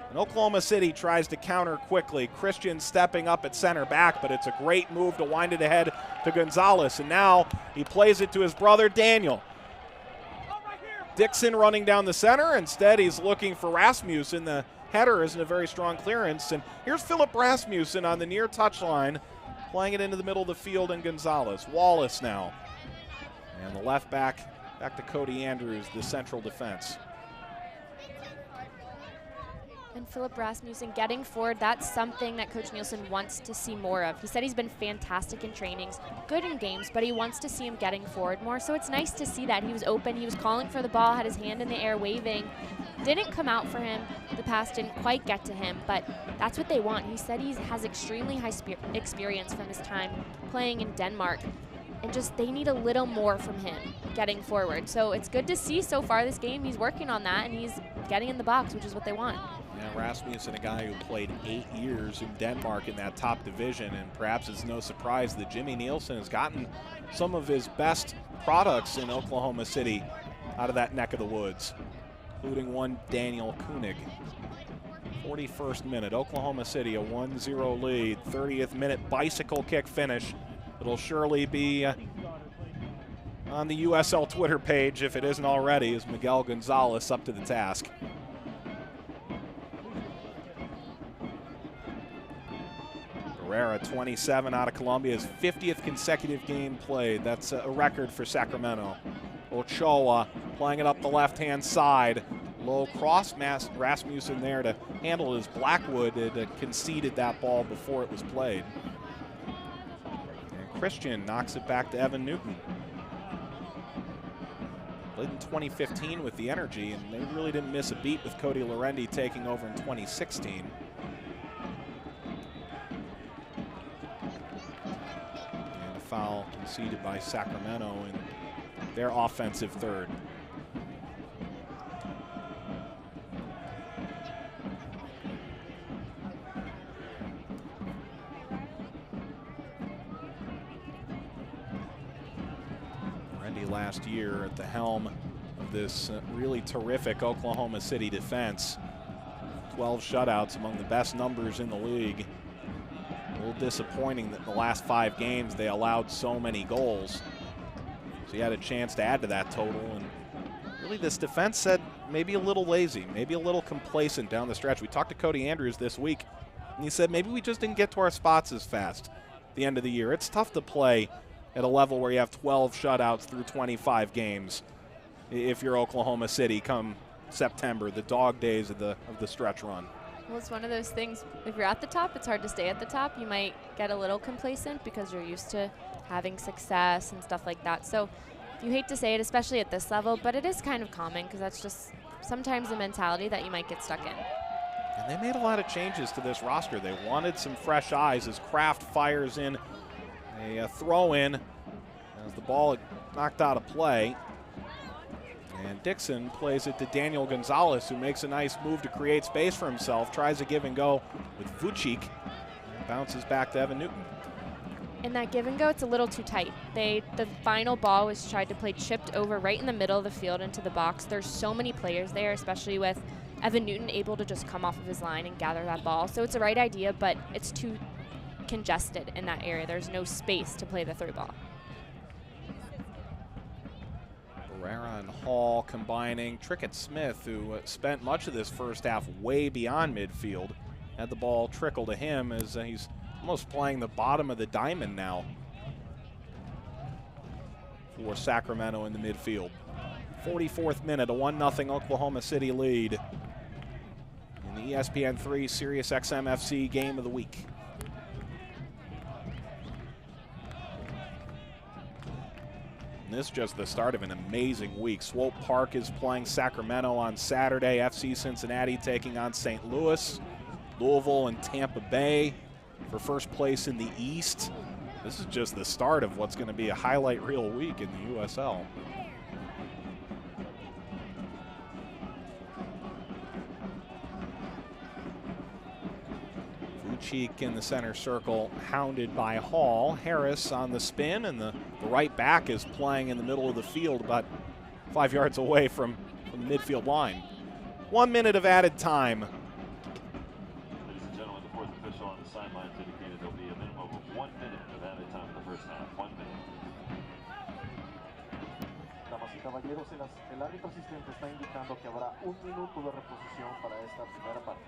And Oklahoma City tries to counter quickly. Christian stepping up at center back, but it's a great move to wind it ahead to Gonzalez. And now he plays it to his brother Daniel. Dixon running down the center. Instead, he's looking for Rasmussen. The header isn't a very strong clearance. And here's Philip Rasmussen on the near touchline, playing it into the middle of the field, and Gonzalez. Wallace now. And the left back to Cody Andrews, the central defense. And Philip Rasmussen getting forward, that's something that Coach Nielsen wants to see more of. He said he's been fantastic in trainings, good in games, but he wants to see him getting forward more. So it's nice to see that. He was open, he was calling for the ball, had his hand in the air, waving. Didn't come out for him. The pass didn't quite get to him, but that's what they want. He said he has extremely high experience from his time playing in Denmark. And just they need a little more from him getting forward. So it's good to see so far this game. He's working on that, and he's getting in the box, which is what they want. Yeah, Rasmussen, a guy who played 8 years in Denmark in that top division, and perhaps it's no surprise that Jimmy Nielsen has gotten some of his best products in Oklahoma City out of that neck of the woods, including one Daniel Koenig. 41st minute, Oklahoma City, a 1-0 lead. 30th minute, bicycle kick finish. It'll surely be on the USL Twitter page, if it isn't already, as Miguel Gonzalez up to the task. Barrera, 27 out of Columbia's 50th consecutive game played. That's a record for Sacramento. Ochoa playing it up the left-hand side. Low cross, Rasmussen there to handle it as Blackwood had conceded that ball before it was played. Christian knocks it back to Evan Newton. Played in 2015 with the Energy, and they really didn't miss a beat with Cody Lorendi taking over in 2016. And a foul conceded by Sacramento in their offensive third. Last year at the helm of this really terrific Oklahoma City defense. 12 shutouts, among the best numbers in the league. A little disappointing that in the last 5 games they allowed so many goals. So he had a chance to add to that total, and really this defense said maybe a little lazy, maybe a little complacent down the stretch. We talked to Cody Andrews this week, and he said maybe we just didn't get to our spots as fast at the end of the year. It's tough to play at a level where you have 12 shutouts through 25 games if you're Oklahoma City come September, the dog days of the stretch run. Well, it's one of those things, if you're at the top, it's hard to stay at the top. You might get a little complacent because you're used to having success and stuff like that. So you hate to say it, especially at this level, but it is kind of common because that's just sometimes the mentality that you might get stuck in. And they made a lot of changes to this roster. They wanted some fresh eyes as Kraft fires in a throw-in. as the ball knocked out of play. And Dixon plays it to Daniel Gonzalez, who makes a nice move to create space for himself, tries a give and go with Vucic, and bounces back to Evan Newton. In that give and go, it's a little too tight. The final ball was tried to play chipped over right in the middle of the field into the box. There's so many players there, especially with Evan Newton able to just come off of his line and gather that ball. So it's the right idea, but it's too congested in that area. There's no space to play the through ball. Barrera and Hall combining. Trickett Smith, who spent much of this first half way beyond midfield, had the ball trickle to him as he's almost playing the bottom of the diamond now for Sacramento in the midfield. 44th minute, a 1-0 Oklahoma City lead in the ESPN3 Sirius XM FC Game of the Week. And this is just the start of an amazing week. Swope Park is playing Sacramento on Saturday. FC Cincinnati taking on St. Louis. Louisville and Tampa Bay for first place in the East. This is just the start of what's going to be a highlight reel week in the USL. Vucic in the center circle, hounded by Hall. Harris on the spin, and the right back is playing in the middle of the field, about 5 yards away from the midfield line. 1 minute of added time. Ladies and gentlemen, the fourth official on the sidelines indicated there'll be a minimum of 1 minute of added time in the first half. 1 minute. Damas y caballeros, el árbitro asistente está indicando que habrá 1 minuto de reposición para esta primera parte.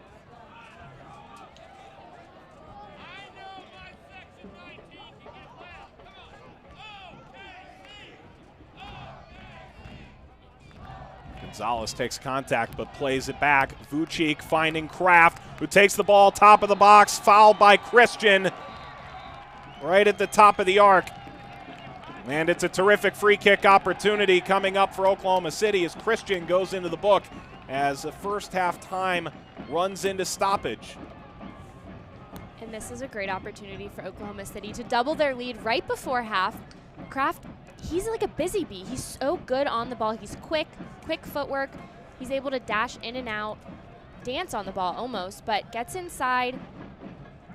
Gonzalez takes contact but plays it back. Vucic finding Kraft, who takes the ball top of the box, fouled by Christian right at the top of the arc. And it's a terrific free kick opportunity coming up for Oklahoma City as Christian goes into the book as the first half time runs into stoppage. And this is a great opportunity for Oklahoma City to double their lead right before half. Kraft, he's like a busy bee. He's so good on the ball. He's quick footwork. He's able to dash in and out, dance on the ball almost, but gets inside.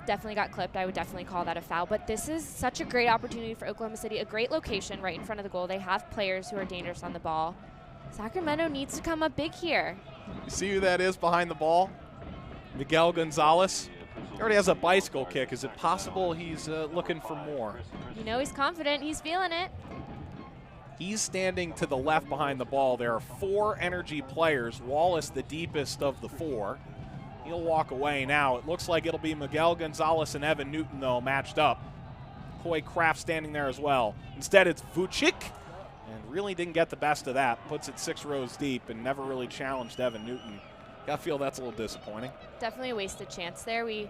Definitely got clipped. I would definitely call that a foul. But this is such a great opportunity for Oklahoma City, a great location right in front of the goal. They have players who are dangerous on the ball. Sacramento needs to come up big here. You see who that is behind the ball? Miguel Gonzalez. He already has a bicycle kick. Is it possible he's looking for more? You know he's confident. He's feeling it. He's standing to the left behind the ball. There are 4 energy players. Wallace, the deepest of the 4. He'll walk away now. It looks like it'll be Miguel Gonzalez and Evan Newton, though, matched up. Coy Kraft standing there as well. Instead, it's Vucic, and really didn't get the best of that. Puts it 6 rows deep and never really challenged Evan Newton. Gotta feel that's a little disappointing. Definitely a wasted chance there. We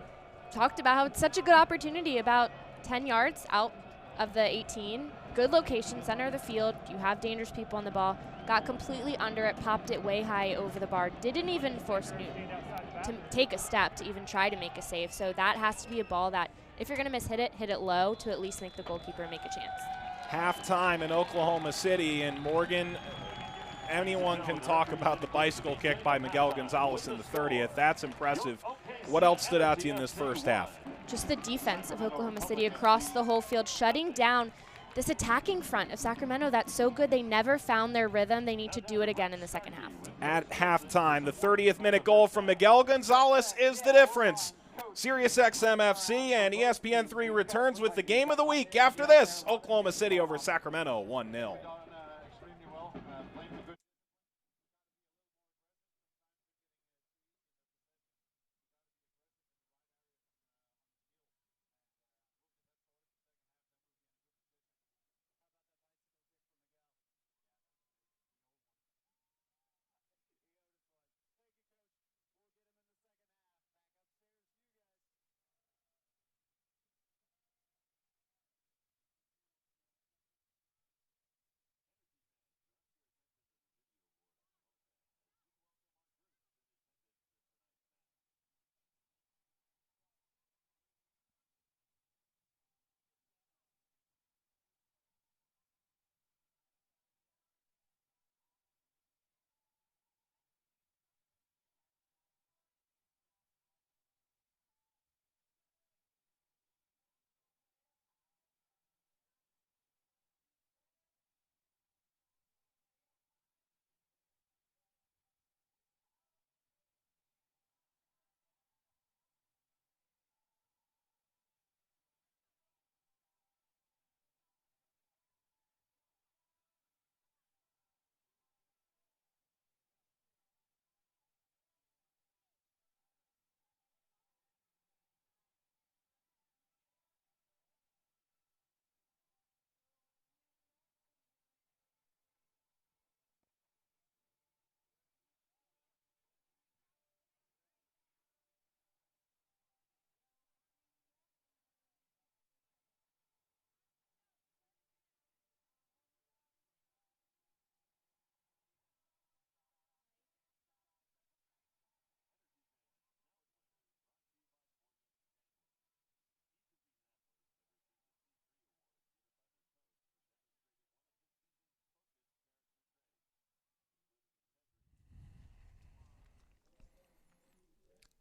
talked about how it's such a good opportunity, about 10 yards out of the 18. Good location, center of the field. You have dangerous people on the ball. Got completely under it, popped it way high over the bar. Didn't even force Newton to take a step to even try to make a save. So that has to be a ball that, if you're going to hit it low to at least make the goalkeeper make a chance. Halftime in Oklahoma City, and Morgan, anyone can talk about the bicycle kick by Miguel Gonzalez in the 30th. That's impressive. What else stood out to you in this first half? Just the defense of Oklahoma City across the whole field, shutting down this attacking front of Sacramento that's so good. They never found their rhythm. They need to do it again in the second half. At halftime, the 30th minute goal from Miguel Gonzalez is the difference. Sirius XM FC and ESPN3 returns with the game of the week after this. Oklahoma City over Sacramento 1-0.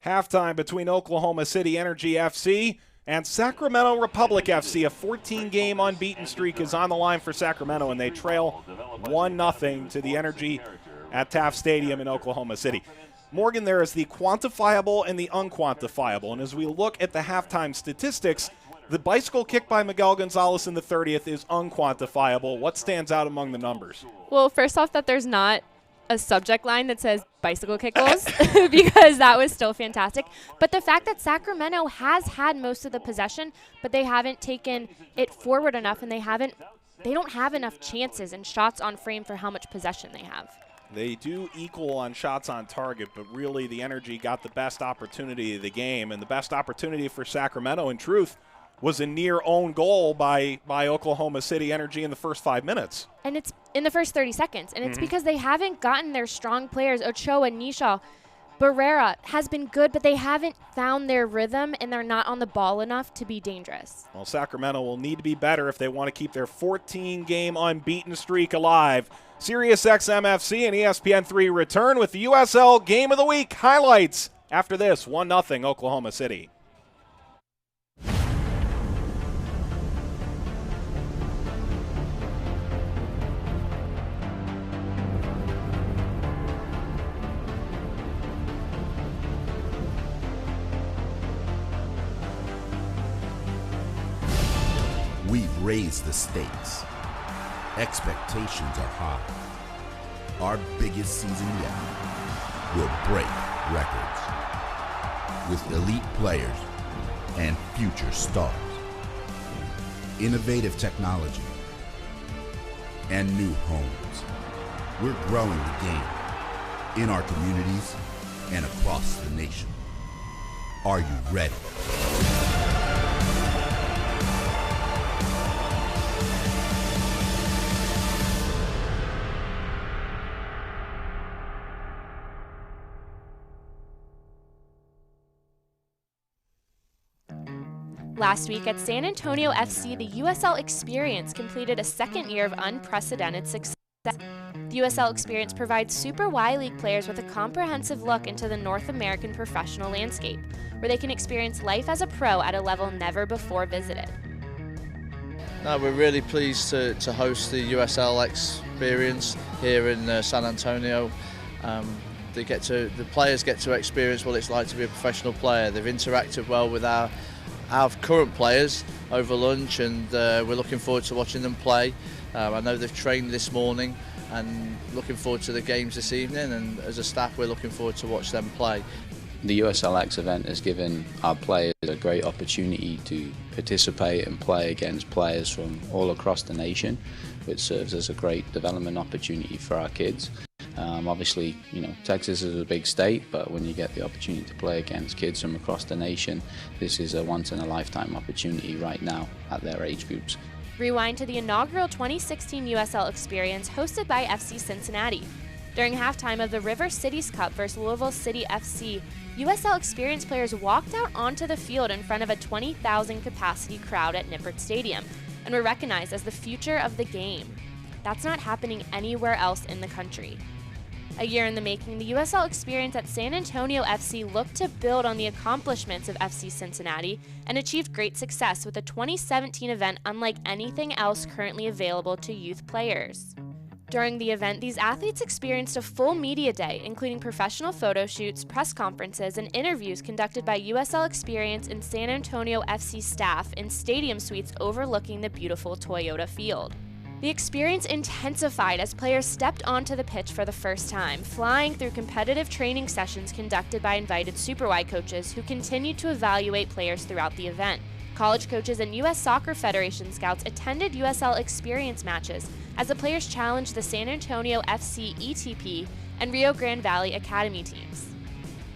Halftime between Oklahoma City Energy FC and Sacramento Republic FC. A 14-game unbeaten streak is on the line for Sacramento, and they trail 1-0 to the Energy at Taft Stadium in Oklahoma City. Morgan, there is the quantifiable and the unquantifiable, and as we look at the halftime statistics, the bicycle kick by Miguel Gonzalez in the 30th is unquantifiable. What stands out among the numbers? Well, first off, that there's not a subject line that says bicycle kick goals because that was still fantastic. But the fact that Sacramento has had most of the possession, but they haven't taken it forward enough, and they don't have enough chances and shots on frame for how much possession they have. They do equal on shots on target, but really the Energy got the best opportunity of the game, and the best opportunity for Sacramento, in truth, was a near own goal by Oklahoma City Energy in the first 5 minutes. And it's in the first 30 seconds. And it's because they haven't gotten their strong players. Ochoa, Nisha, Barrera has been good, but they haven't found their rhythm, and they're not on the ball enough to be dangerous. Well, Sacramento will need to be better if they want to keep their 14-game unbeaten streak alive. SiriusXM FC and ESPN3 return with the USL Game of the Week highlights after this 1-0 Oklahoma City. We've raised the stakes. Expectations are high. Our biggest season yet will break records with elite players and future stars. Innovative technology and new homes. We're growing the game in our communities and across the nation. Are you ready? Last week at San Antonio FC, the USL Experience completed a second year of unprecedented success. The USL Experience provides Super Y League players with a comprehensive look into the North American professional landscape, where they can experience life as a pro at a level never before visited. No, we're really pleased to host the USL Experience here in San Antonio. The players get to experience what it's like to be a professional player. They've interacted well with our current players over lunch, and we're looking forward to watching them play. I know they've trained this morning, and looking forward to the games this evening, and as a staff we're looking forward to watch them play. The USLX event has given our players a great opportunity to participate and play against players from all across the nation, which serves as a great development opportunity for our kids. Obviously, Texas is a big state, but when you get the opportunity to play against kids from across the nation, this is a once-in-a-lifetime opportunity right now at their age groups. Rewind to the inaugural 2016 USL Experience hosted by FC Cincinnati. During halftime of the River Cities Cup versus Louisville City FC, USL Experience players walked out onto the field in front of a 20,000 capacity crowd at Nippert Stadium and were recognized as the future of the game. That's not happening anywhere else in the country. A year in the making, the USL Experience at San Antonio FC looked to build on the accomplishments of FC Cincinnati and achieved great success with a 2017 event unlike anything else currently available to youth players. During the event, these athletes experienced a full media day, including professional photo shoots, press conferences, and interviews conducted by USL Experience and San Antonio FC staff in stadium suites overlooking the beautiful Toyota field. The experience intensified as players stepped onto the pitch for the first time, flying through competitive training sessions conducted by invited Super Y coaches who continued to evaluate players throughout the event. College coaches and U.S. Soccer Federation scouts attended USL Experience matches as the players challenged the San Antonio FC ETP and Rio Grande Valley Academy teams.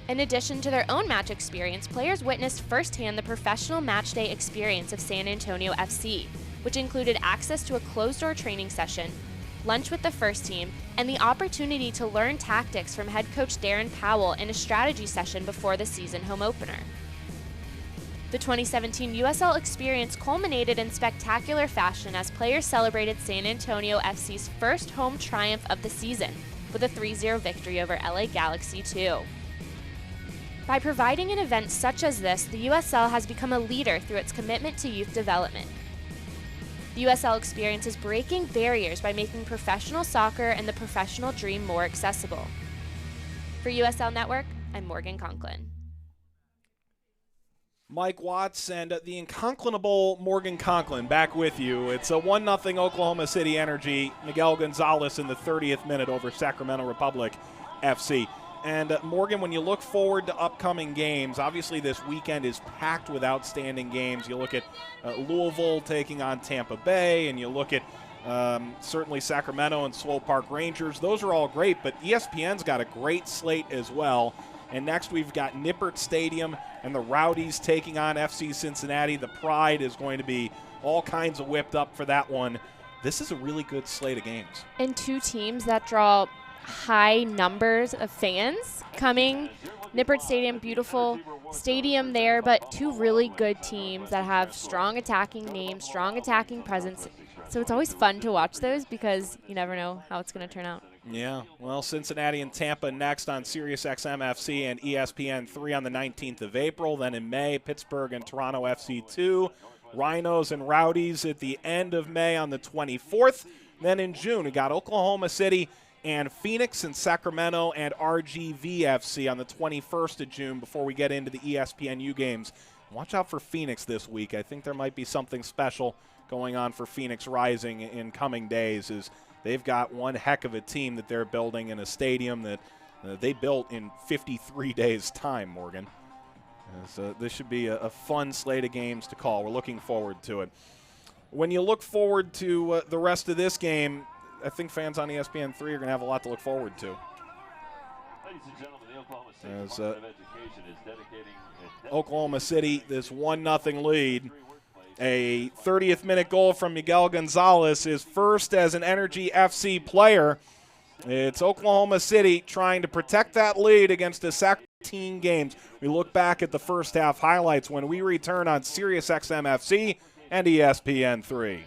In addition to their own match experience, players witnessed firsthand the professional matchday experience of San Antonio FC, which included access to a closed-door training session, lunch with the first team, and the opportunity to learn tactics from head coach Darren Powell in a strategy session before the season home opener. The 2017 USL Experience culminated in spectacular fashion as players celebrated San Antonio FC's first home triumph of the season with a 3-0 victory over LA Galaxy 2. By providing an event such as this, the USL has become a leader through its commitment to youth development. The USL experience is breaking barriers by making professional soccer and the professional dream more accessible. For USL Network, I'm Morgan Conklin. Mike Watts and the incomparable Morgan Conklin back with you. It's a 1-0 Oklahoma City Energy. Miguel Gonzalez in the 30th minute over Sacramento Republic FC. And Morgan, when you look forward to upcoming games, obviously this weekend is packed with outstanding games. You look at Louisville taking on Tampa Bay, and you look at certainly Sacramento and Swope Park Rangers. Those are all great, but ESPN's got a great slate as well. And next we've got Nippert Stadium and the Rowdies taking on FC Cincinnati. The Pride is going to be all kinds of whipped up for that one. This is a really good slate of games. And two teams that draw high numbers of fans coming. Nippert Stadium, beautiful stadium there, but two really good teams that have strong attacking names, strong attacking presence. So it's always fun to watch those because you never know how it's going to turn out. Yeah, well, Cincinnati and Tampa next on SiriusXM FC and ESPN3 on the 19th of April. Then in May, Pittsburgh and Toronto FC2. Rhinos and Rowdies at the end of May on the 24th. Then in June, we got Oklahoma City and Phoenix and Sacramento and RGVFC on the 21st of June before we get into the ESPNU games. Watch out for Phoenix this week. I think there might be something special going on for Phoenix Rising in coming days, as they've got one heck of a team that they're building in a stadium that they built in 53 days' time, Morgan. So this should be a fun slate of games to call. We're looking forward to it. When you look forward to the rest of this game, I think fans on ESPN3 are going to have a lot to look forward to. Ladies and gentlemen, the Oklahoma City As, Department of Education is dedicating Oklahoma City, this 1-0 lead. A 30th minute goal from Miguel Gonzalez, his first as an Energy FC player. It's Oklahoma City trying to protect that lead against a Sacramento team games. We look back at the first half highlights when we return on SiriusXM FC and ESPN3.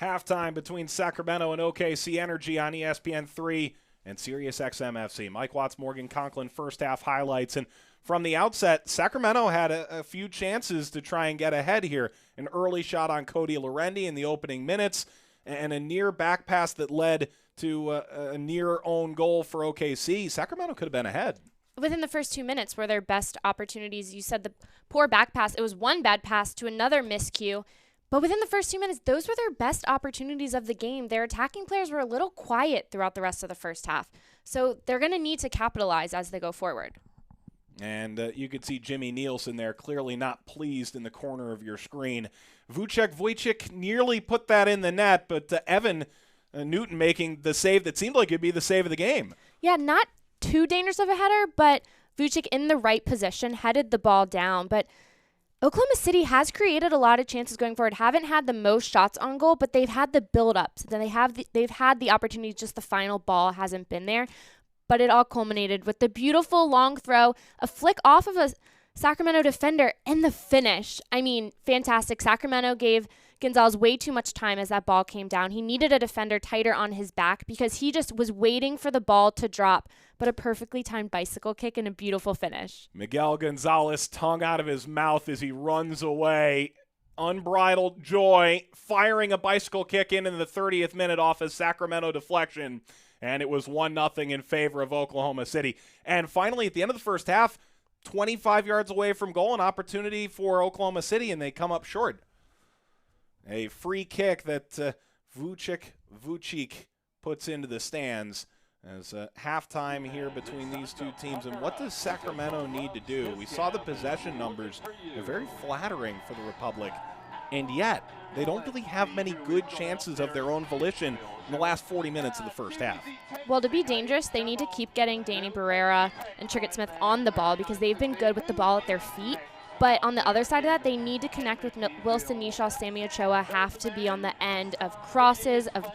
Halftime between Sacramento and OKC Energy on ESPN3 and SiriusXM FC. Mike Watts, Morgan Conklin, first half highlights. And from the outset, Sacramento had a few chances to try and get ahead here. An early shot on Cody Lorendi in the opening minutes and a near back pass that led to a near own goal for OKC. Sacramento could have been ahead. Within the first 2 minutes were their best opportunities. You said the poor back pass. It was one bad pass to another miscue. But within the first 2 minutes, those were their best opportunities of the game. Their attacking players were a little quiet throughout the rest of the first half. So they're going to need to capitalize as they go forward. And you could see Jimmy Nielsen there, clearly not pleased in the corner of your screen. Vujicic nearly put that in the net, but Evan Newton making the save that seemed like it'd be the save of the game. Yeah, not too dangerous of a header, but Vujicic in the right position, headed the ball down. But Oklahoma City has created a lot of chances going forward. Haven't had the most shots on goal, but they've had the build-ups. Then they've had the opportunity, just the final ball hasn't been there. But it all culminated with the beautiful long throw, a flick off of a Sacramento defender, and the finish. I mean, fantastic. Sacramento gave Gonzalez way too much time as that ball came down. He needed a defender tighter on his back because he just was waiting for the ball to drop. But a perfectly timed bicycle kick and a beautiful finish. Miguel Gonzalez, tongue out of his mouth as he runs away. Unbridled joy, firing a bicycle kick in the 30th minute off a Sacramento deflection. And it was 1-0 in favor of Oklahoma City. And finally, at the end of the first half, 25 yards away from goal, an opportunity for Oklahoma City, and they come up short. A free kick that Vujicic puts into the stands. As halftime here between these two teams. And what does Sacramento need to do? We saw the possession numbers. They're very flattering for the Republic. And yet, they don't really have many good chances of their own volition in the last 40 minutes of the first half. Well, to be dangerous, they need to keep getting Danny Barrera and Trickett Smith on the ball because they've been good with the ball at their feet. But on the other side of that, they need to connect with Wilson Nishaw, Sammy Ochoa, have to be on the end of crosses, of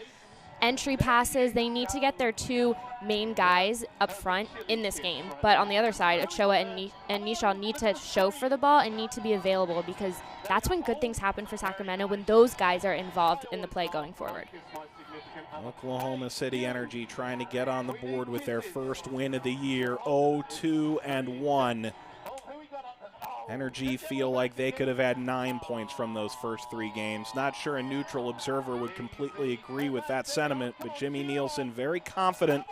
entry passes. They need to get their two main guys up front in this game. But on the other side, Ochoa and Nishaw need to show for the ball and need to be available because that's when good things happen for Sacramento, when those guys are involved in the play going forward. Oklahoma City Energy trying to get on the board with their first win of the year, 0-2-1. Energy feel like they could have had 9 points from those first 3 games. Not sure a neutral observer would completely agree with that sentiment, but Jimmy Nielsen very confident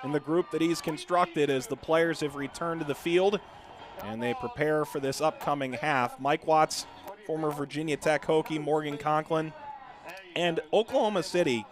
in the group that he's constructed as the players have returned to the field and they prepare for this upcoming half. Mike Watts, former Virginia Tech Hokie, Morgan Conklin, and Oklahoma City,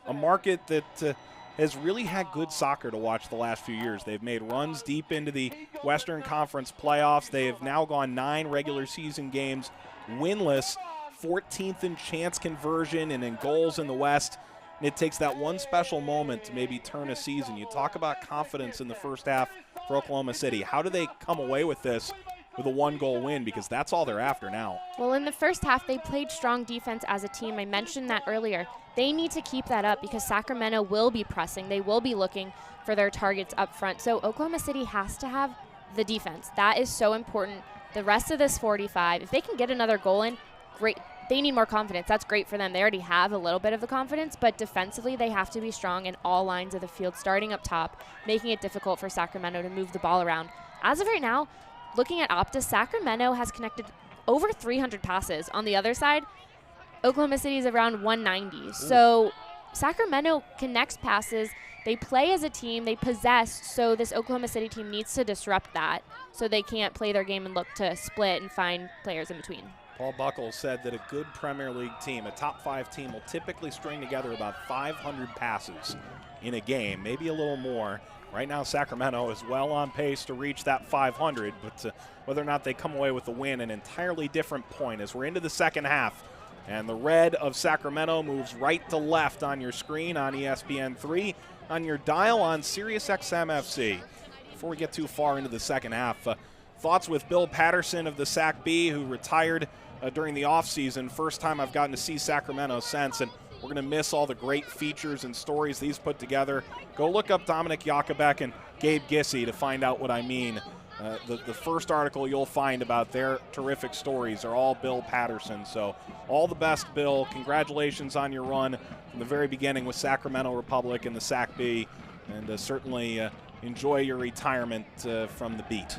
a market that has really had good soccer to watch the last few years. They've made runs deep into the Western Conference playoffs. They have now gone 9 regular season games winless, 14th in chance conversion and in goals in the West. And it takes that one special moment to maybe turn a season. You talk about confidence in the first half for Oklahoma City. How do they come away with this with a 1-goal win? Because that's all they're after now. Well, in the first half, they played strong defense as a team. I mentioned that earlier. They need to keep that up because Sacramento will be pressing. They will be looking for their targets up front. So Oklahoma City has to have the defense. That is so important. The rest of this 45, if they can get another goal in, great. They need more confidence. That's great for them. They already have a little bit of the confidence, but defensively they have to be strong in all lines of the field, starting up top, making it difficult for Sacramento to move the ball around. As of right now, looking at Opta, Sacramento has connected over 300 passes. On the other side, Oklahoma City is around 190. Ooh. So Sacramento connects passes. They play as a team. They possess. So this Oklahoma City team needs to disrupt that so they can't play their game and look to split and find players in between. Paul Buckles said that a good Premier League team, a top 5 team, will typically string together about 500 passes in a game, maybe a little more. Right now, Sacramento is well on pace to reach that 500, but whether or not they come away with the win, an entirely different point as we're into the second half. And the red of Sacramento moves right to left on your screen on ESPN3, on your dial on SiriusXM FC. Before we get too far into the second half, thoughts with Bill Patterson of the Sac B, who retired during the offseason. First time I've gotten to see Sacramento since, and we're going to miss all the great features and stories these put together. Go look up Dominic Jakobek and Gabe Gissy to find out what I mean. The first article you'll find about their terrific stories are all Bill Patterson. So all the best, Bill. Congratulations on your run from the very beginning with Sacramento Republic and the Sac B. And certainly enjoy your retirement from the beat.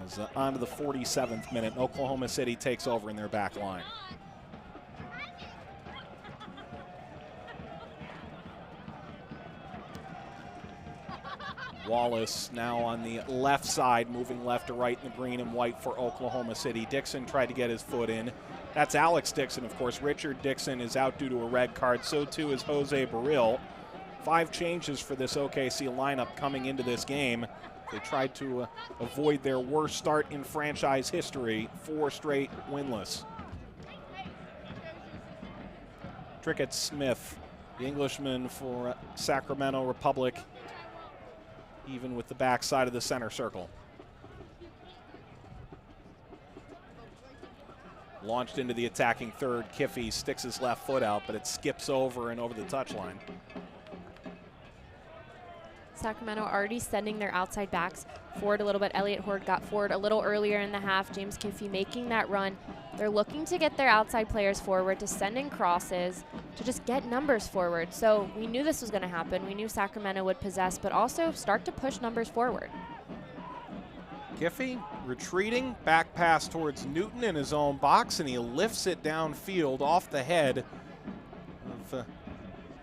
As on to the 47th minute, Oklahoma City takes over in their back line. Wallace now on the left side, moving left to right in the green and white for Oklahoma City. Dixon tried to get his foot in. That's Alex Dixon, of course. Richard Dixon is out due to a red card. So too is Jose Barril. 5 changes for this OKC lineup coming into this game. They tried to avoid their worst start in franchise history, 4 straight winless. Trickett Smith, the Englishman for Sacramento Republic, even with the backside of the center circle. Launched into the attacking third. Kiffey sticks his left foot out, but it skips over and over the touchline. Sacramento already sending their outside backs forward a little bit. Elliott Horde got forward a little earlier in the half. James Kiffey making that run. They're looking to get their outside players forward, to send in crosses, to just get numbers forward. So we knew this was going to happen. We knew Sacramento would possess, but also start to push numbers forward. Kiffey retreating, back pass towards Newton in his own box, and he lifts it downfield off the head of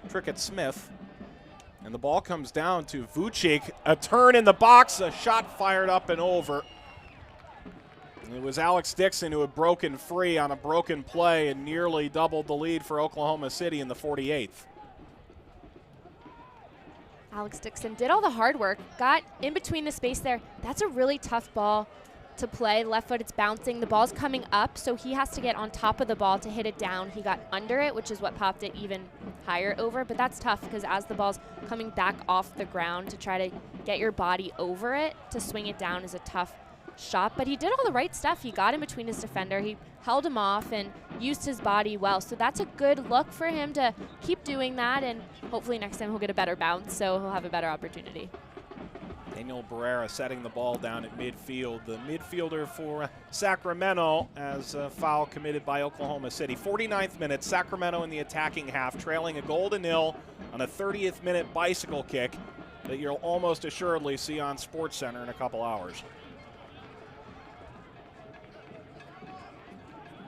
Trickett Smith. And the ball comes down to Vucic. A turn in the box, a shot fired up and over. It was Alex Dixon who had broken free on a broken play and nearly doubled the lead for Oklahoma City in the 48th. Alex Dixon did all the hard work, got in between the space there. That's a really tough ball to play. Left foot, it's bouncing. The ball's coming up, so he has to get on top of the ball to hit it down. He got under it, which is what popped it even higher over, but that's tough because as the ball's coming back off the ground, to try to get your body over it, to swing it down is a tough shot, but he did all the right stuff. He got in between his defender. He held him off and used his body well. So that's a good look for him to keep doing that, and hopefully next time he'll get a better bounce, so he'll have a better opportunity. Daniel Barrera setting the ball down at midfield. The midfielder for Sacramento as a foul committed by Oklahoma City. 49th minute, Sacramento in the attacking half, trailing 1-0 on a 30th minute bicycle kick that you'll almost assuredly see on SportsCenter in a couple hours.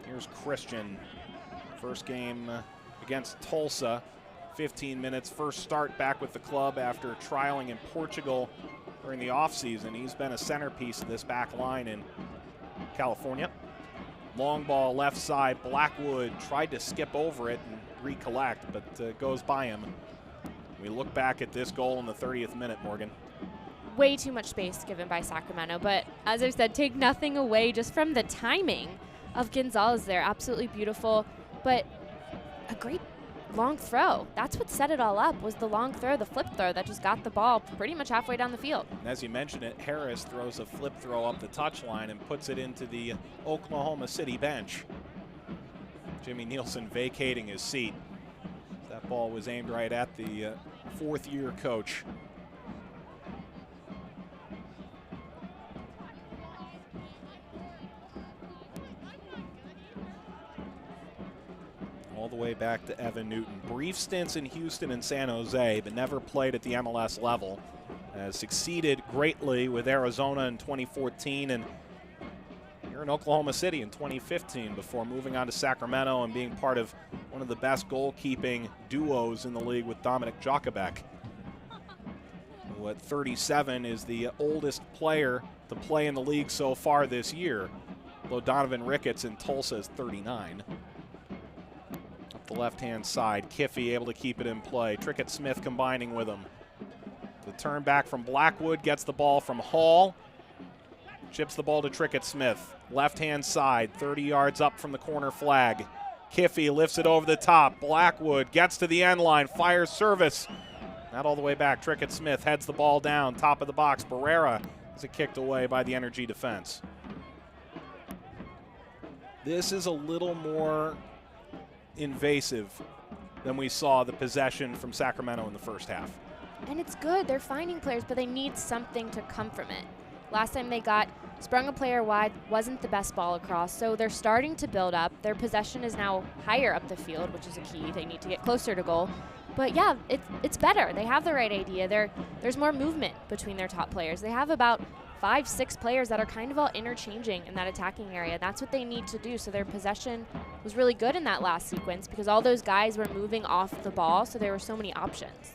Here's Christian. First game against Tulsa. 15 minutes, first start back with the club after trialing in Portugal during the offseason. He's been a centerpiece of this back line in California. Long ball left side. Blackwood tried to skip over it and recollect, but goes by him. We look back at this goal in the 30th minute, Morgan. Way too much space given by Sacramento, but as I said, take nothing away just from the timing of Gonzalez there. Absolutely beautiful, but a great long throw. That's what set it all up, was the long throw, the flip throw that just got the ball pretty much halfway down the field. And as you mentioned it, Harris throws a flip throw up the touchline and puts it into the Oklahoma City bench. Jimmy Nielsen vacating his seat. That ball was aimed right at the fourth-year coach. All the way back to Evan Newton. Brief stints in Houston and San Jose, but never played at the MLS level. Succeeded greatly with Arizona in 2014 and here in Oklahoma City in 2015 before moving on to Sacramento and being part of one of the best goalkeeping duos in the league with Dominic Jokabek, who at 37 is the oldest player to play in the league so far this year, although Donovan Ricketts in Tulsa is 39. The left-hand side, Kiffey able to keep it in play. Trickett Smith combining with him. The turn back from Blackwood, gets the ball from Hall. Chips the ball to Trickett Smith. Left-hand side, 30 yards up from the corner flag. Kiffey lifts it over the top. Blackwood gets to the end line, fires service. Not all the way back. Trickett Smith heads the ball down, top of the box. Barrera has it kicked away by the Energy defense. This is a little more invasive than we saw the possession from Sacramento in the first half. And it's good. They're finding players, but they need something to come from it. Last time they sprung a player wide, wasn't the best ball across, so they're starting to build up. Their possession is now higher up the field, which is a key. They need to get closer to goal. But yeah, it's better. They have the right idea. There's more movement between their top players. They have about 5-6 players that are kind of all interchanging in that attacking area. That's what they need to do. So their possession was really good in that last sequence because all those guys were moving off the ball, so there were so many options.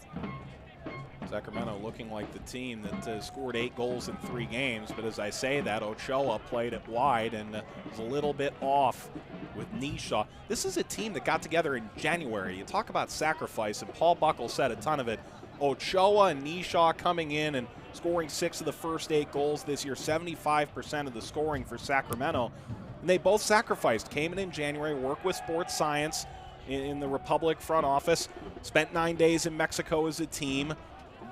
Sacramento looking like the team that scored 8 goals in 3 games, but as I say that, Ochoa played it wide and was a little bit off with Nisha. This is a team that got together in January. You talk about sacrifice, and Paul Buckle said a ton of it. Ochoa and Nisha coming in and scoring 6 of the first 8 goals this year, 75% of the scoring for Sacramento. And they both sacrificed, came in January, worked with sports science in the Republic front office, spent 9 days in Mexico as a team.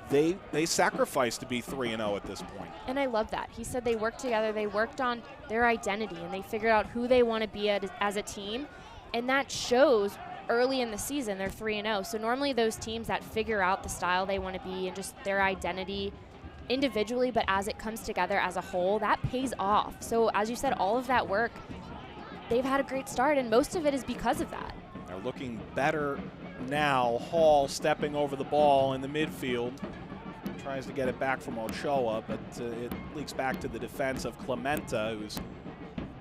They sacrificed to be 3-0 at this point. And I love that. He said they worked together, they worked on their identity, and they figured out who they want to be as a team. And that shows early in the season, they're 3-0. So normally those teams that figure out the style they want to be and just their identity individually, but as it comes together as a whole, that pays off. So as you said, all of that work, they've had a great start, and most of it is because of that. They're looking better now. Hall stepping over the ball in the midfield. Tries to get it back from Ochoa, but it leaks back to the defense of Clementa, who's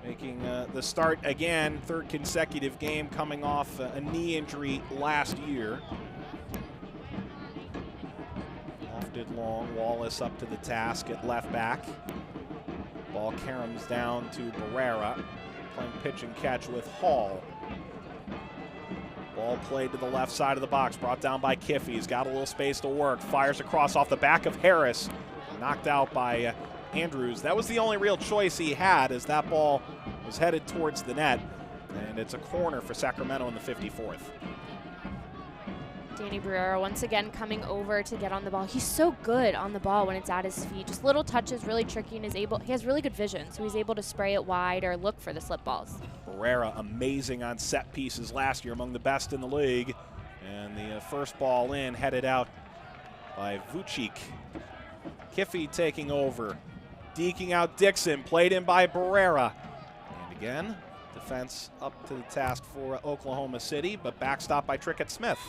making the start again. 3rd consecutive game coming off a knee injury last year. Lofted long. Wallace up to the task at left back. Ball caroms down to Barrera. Playing pitch and catch with Hall. Ball played to the left side of the box, brought down by Kiffey. He's got a little space to work. Fires across off the back of Harris. Knocked out by Andrews. That was the only real choice he had, as that ball was headed towards the net. And it's a corner for Sacramento in the 54th. Danny Barrera once again coming over to get on the ball. He's so good on the ball when it's at his feet. Just little touches, really tricky, and he has really good vision, so he's able to spray it wide or look for the slip balls. Barrera amazing on set pieces last year, among the best in the league. And the first ball in, headed out by Vucic. Kiffey taking over, deking out Dixon, played in by Barrera. And again, defense up to the task for Oklahoma City, but backstop by Trickett Smith.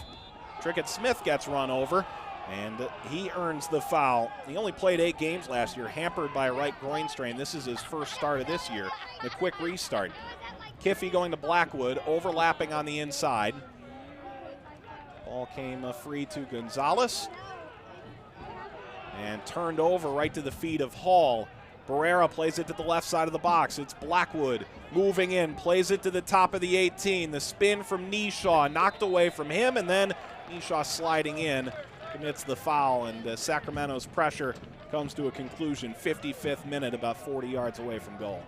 Trickett Smith gets run over, and he earns the foul. He only played 8 games last year, hampered by a right groin strain. This is his first start of this year, the quick restart. Kiffey going to Blackwood, overlapping on the inside. Ball came free to Gonzalez, and turned over right to the feet of Hall. Barrera plays it to the left side of the box. It's Blackwood moving in, plays it to the top of the 18. The spin from Nisha, knocked away from him, and then Nisha sliding in, commits the foul, and Sacramento's pressure comes to a conclusion. 55th minute, about 40 yards away from goal.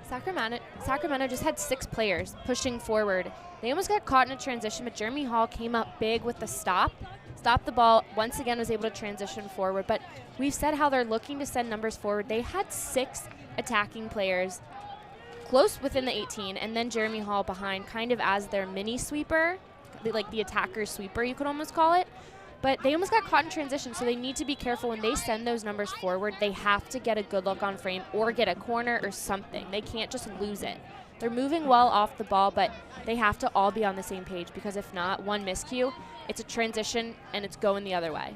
Sacramento just had 6 players pushing forward. They almost got caught in a transition, but Jeremy Hall came up big with the stop. Stopped the ball, once again was able to transition forward. But we've said how they're looking to send numbers forward. They had 6 attacking players close within the 18, and then Jeremy Hall behind, kind of as their mini sweeper, like the attacker's sweeper, you could almost call it. But they almost got caught in transition, so they need to be careful when they send those numbers forward. They have to get a good look on frame or get a corner or something. They can't just lose it. They're moving well off the ball, but they have to all be on the same page, because if not, one miscue, it's a transition and it's going the other way.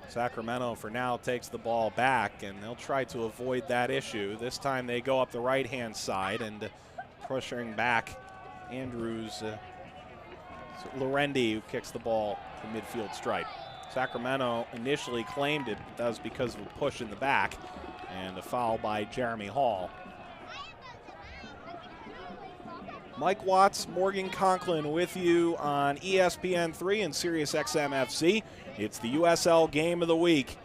Sacramento for now takes the ball back, and they'll try to avoid that issue. This time they go up the right-hand side and pushing back Andrews. Lorendi, who kicks the ball to midfield stripe. Sacramento initially claimed it, but that was because of a push in the back and a foul by Jeremy Hall. Mike Watts, Morgan Conklin with you on ESPN3 and SiriusXM FC. It's the USL Game of the Week.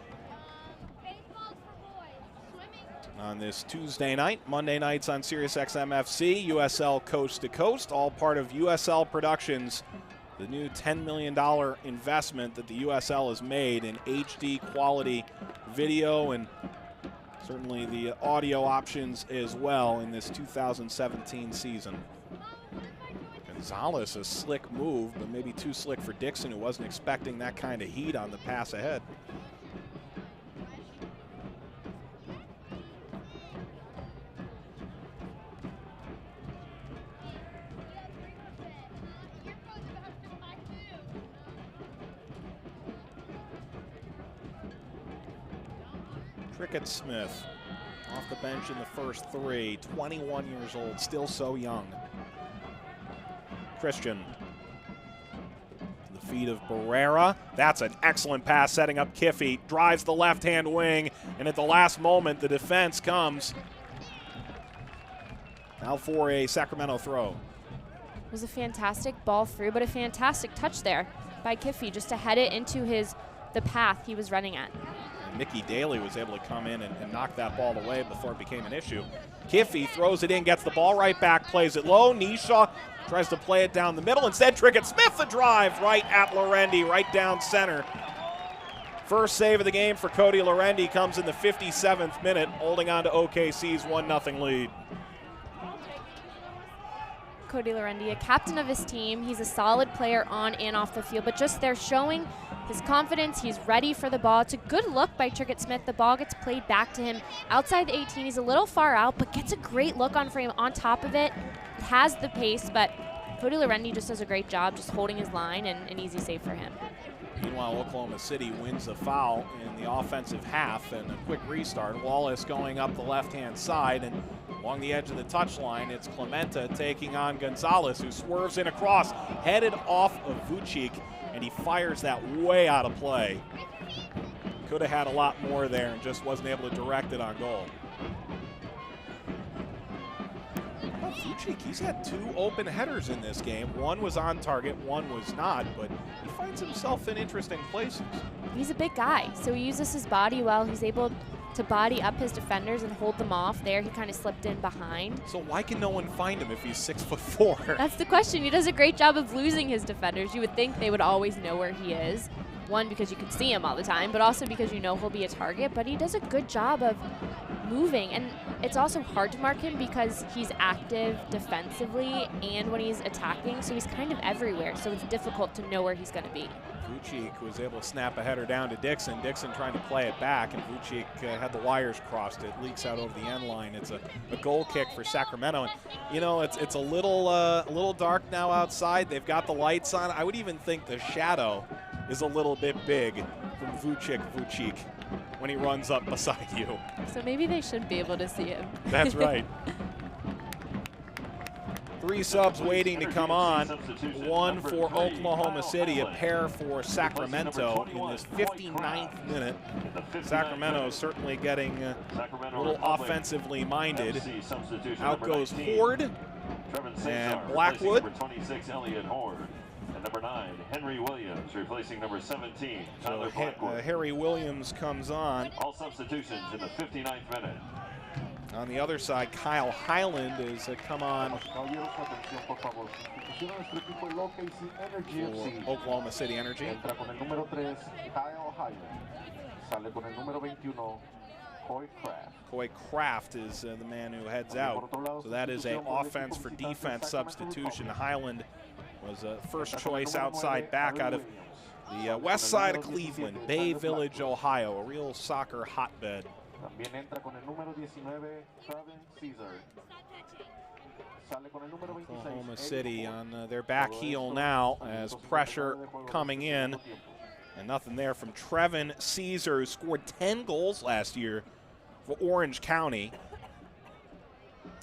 On this Tuesday night, Monday nights on SiriusXM FC, USL Coast to Coast, all part of USL Productions, the new $10 million investment that the USL has made in HD quality video and certainly the audio options as well in this 2017 season. Gonzalez, a slick move, but maybe too slick for Dixon, who wasn't expecting that kind of heat on the pass ahead. Trickett Smith off the bench in the first 3, 21 years old, still so young. Christian to the feet of Barrera. That's an excellent pass setting up Kiffey. Drives the left-hand wing, and at the last moment, the defense comes. Now for a Sacramento throw. It was a fantastic ball through, but a fantastic touch there by Kiffey just to head it into the path he was running at. And Mickey Daly was able to come in and knock that ball away before it became an issue. Kiffey throws it in, gets the ball right back, plays it low. Nisha tries to play it down the middle. Instead, Trickett Smith the drive right at Lorendi, right down center. First save of the game for Cody Lorendi comes in the 57th minute, holding on to OKC's 1-0 lead. Cody Lorendi, a captain of his team. He's a solid player on and off the field, but just there showing his confidence. He's ready for the ball. It's a good look by Trickett Smith. The ball gets played back to him outside the 18. He's a little far out, but gets a great look on frame on top of it. It has the pace, but Cody Lorendi just does a great job just holding his line, and an easy save for him. Meanwhile, Oklahoma City wins the foul in the offensive half, and a quick restart. Wallace going up the left-hand side, and along the edge of the touchline, it's Clementa taking on Gonzalez, who swerves in across, headed off of Vucic, and he fires that way out of play. Could have had a lot more there and just wasn't able to direct it on goal. Vucic, he's had 2 open headers in this game. One was on target, one was not, but he finds himself in interesting places. He's a big guy, so he uses his body well. He's able to body up his defenders and hold them off. There, he kind of slipped in behind. So why can no one find him if he's 6'4"? That's the question. He does a great job of losing his defenders. You would think they would always know where he is. One, because you can see him all the time, but also because you know he'll be a target. But he does a good job of moving, and it's also hard to mark him because he's active defensively and when he's attacking, so he's kind of everywhere, so it's difficult to know where he's going to be. Vucic was able to snap a header down to Dixon. Dixon trying to play it back, and Vucic had the wires crossed. It leaks out over the end line. It's a goal kick for Sacramento. And, you know, it's a little dark now outside. They've got the lights on. I would even think the shadow is a little bit big from Vucic when he runs up beside you. So maybe they should be able to see him. That's right. 3 subs waiting to come on. 1 for Oklahoma City, a pair for Sacramento in this 59th minute. Sacramento certainly getting a little offensively minded. Out goes Horde and Blackwood. Number 9, Henry Williams, replacing number 17, Tyler Blackwood. Harry Williams comes on. All substitutions in the 59th minute. On the other side, Kyle Highland is come on for Oklahoma City Energy. Coy Kraft is the man who heads out. So that is an offense for defense substitution. Highland was a first choice outside back out of the west side of Cleveland, Bay Village, Ohio, a real soccer hotbed. Oklahoma City on their back heel now as pressure coming in. And nothing there from Trevin Caesar, who scored 10 goals last year for Orange County.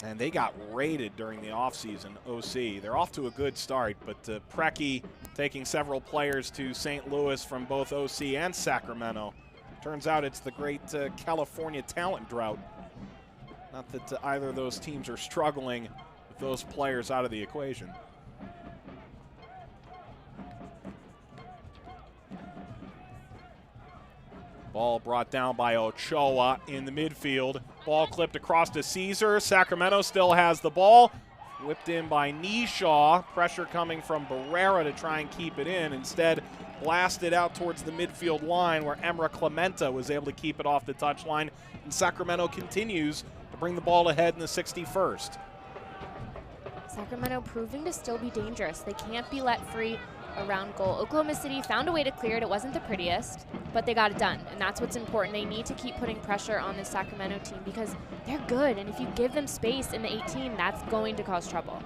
And they got raided during the offseason, OC. They're off to a good start, but Preki taking several players to St. Louis from both OC and Sacramento. Turns out it's the great California talent drought. Not that either of those teams are struggling with those players out of the equation. Ball brought down by Ochoa in the midfield. Ball clipped across to Caesar. Sacramento still has the ball. Whipped in by Nishaw. Pressure coming from Barrera to try and keep it in. Instead, blasted out towards the midfield line where Emra Clementa was able to keep it off the touchline. And Sacramento continues to bring the ball ahead in the 61st. Sacramento proving to still be dangerous. They can't be let free around goal. Oklahoma City found a way to clear it. It wasn't the prettiest, but they got it done, and that's what's important. They need to keep putting pressure on the Sacramento team because they're good, and if you give them space in the 18, that's going to cause trouble.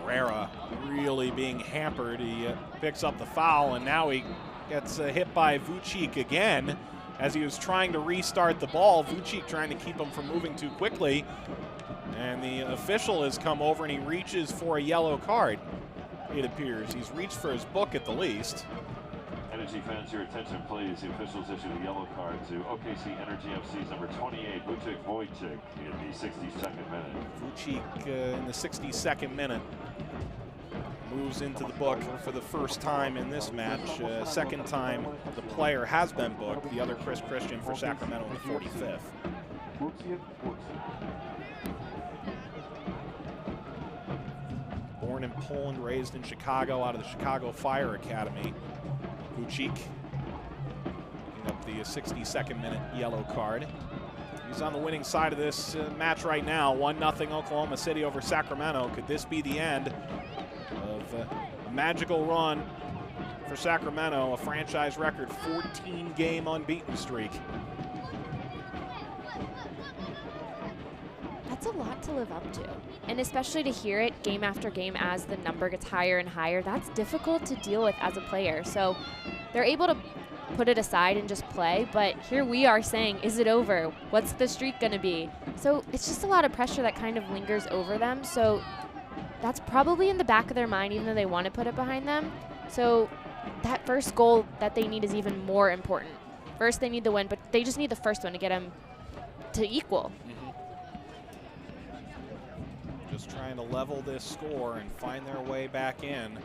Barrera really being hampered. He picks up the foul, and now he gets hit by Vucic again as he was trying to restart the ball. Vucic trying to keep him from moving too quickly, and the official has come over and he reaches for a yellow card. It appears he's reached for his book at the least. Energy fans, your attention please. The officials issued a yellow card to OKC Energy FC's number 28, Vucic Wojcik, in the 62nd minute. Vucic in the 62nd minute moves into the book for the first time in this match. Second time the player has been booked, the other Chris Christian for Sacramento in the 45th. Born in Poland, raised in Chicago, out of the Chicago Fire Academy. Vucic picking up the 62nd minute yellow card. He's on the winning side of this match right now. 1-0 Oklahoma City over Sacramento. Could this be the end of a magical run for Sacramento, a franchise record 14-game unbeaten streak? That's a lot to live up to. And especially to hear it game after game as the number gets higher and higher, that's difficult to deal with as a player. So they're able to put it aside and just play, but here we are saying, is it over? What's the streak gonna be? So it's just a lot of pressure that kind of lingers over them. So that's probably in the back of their mind, even though they want to put it behind them. So that first goal that they need is even more important. First, they need the win, but they just need the first one to get them to equal. Just trying to level this score and find their way back in.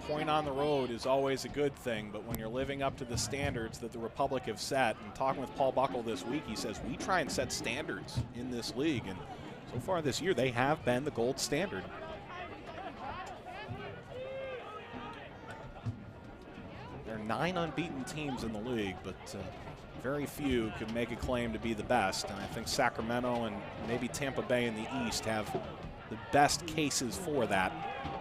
Point on the road is always a good thing, but when you're living up to the standards that the Republic have set, and talking with Paul Buckle this week, he says, we try and set standards in this league, and so far this year, they have been the gold standard. There are 9 unbeaten teams in the league, but very few could make a claim to be the best. And I think Sacramento and maybe Tampa Bay in the East have the best cases for that.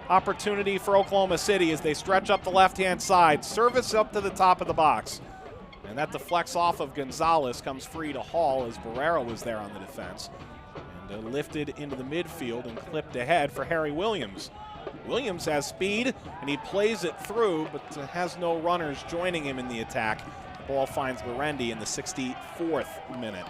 Opportunity for Oklahoma City as they stretch up the left-hand side. Service up to the top of the box. And that deflects off of Gonzalez, comes free to Hall as Barrera was there on the defense. And lifted into the midfield and clipped ahead for Harry Williams. Williams has speed, and he plays it through, but has no runners joining him in the attack. The ball finds Lorendi in the 64th minute.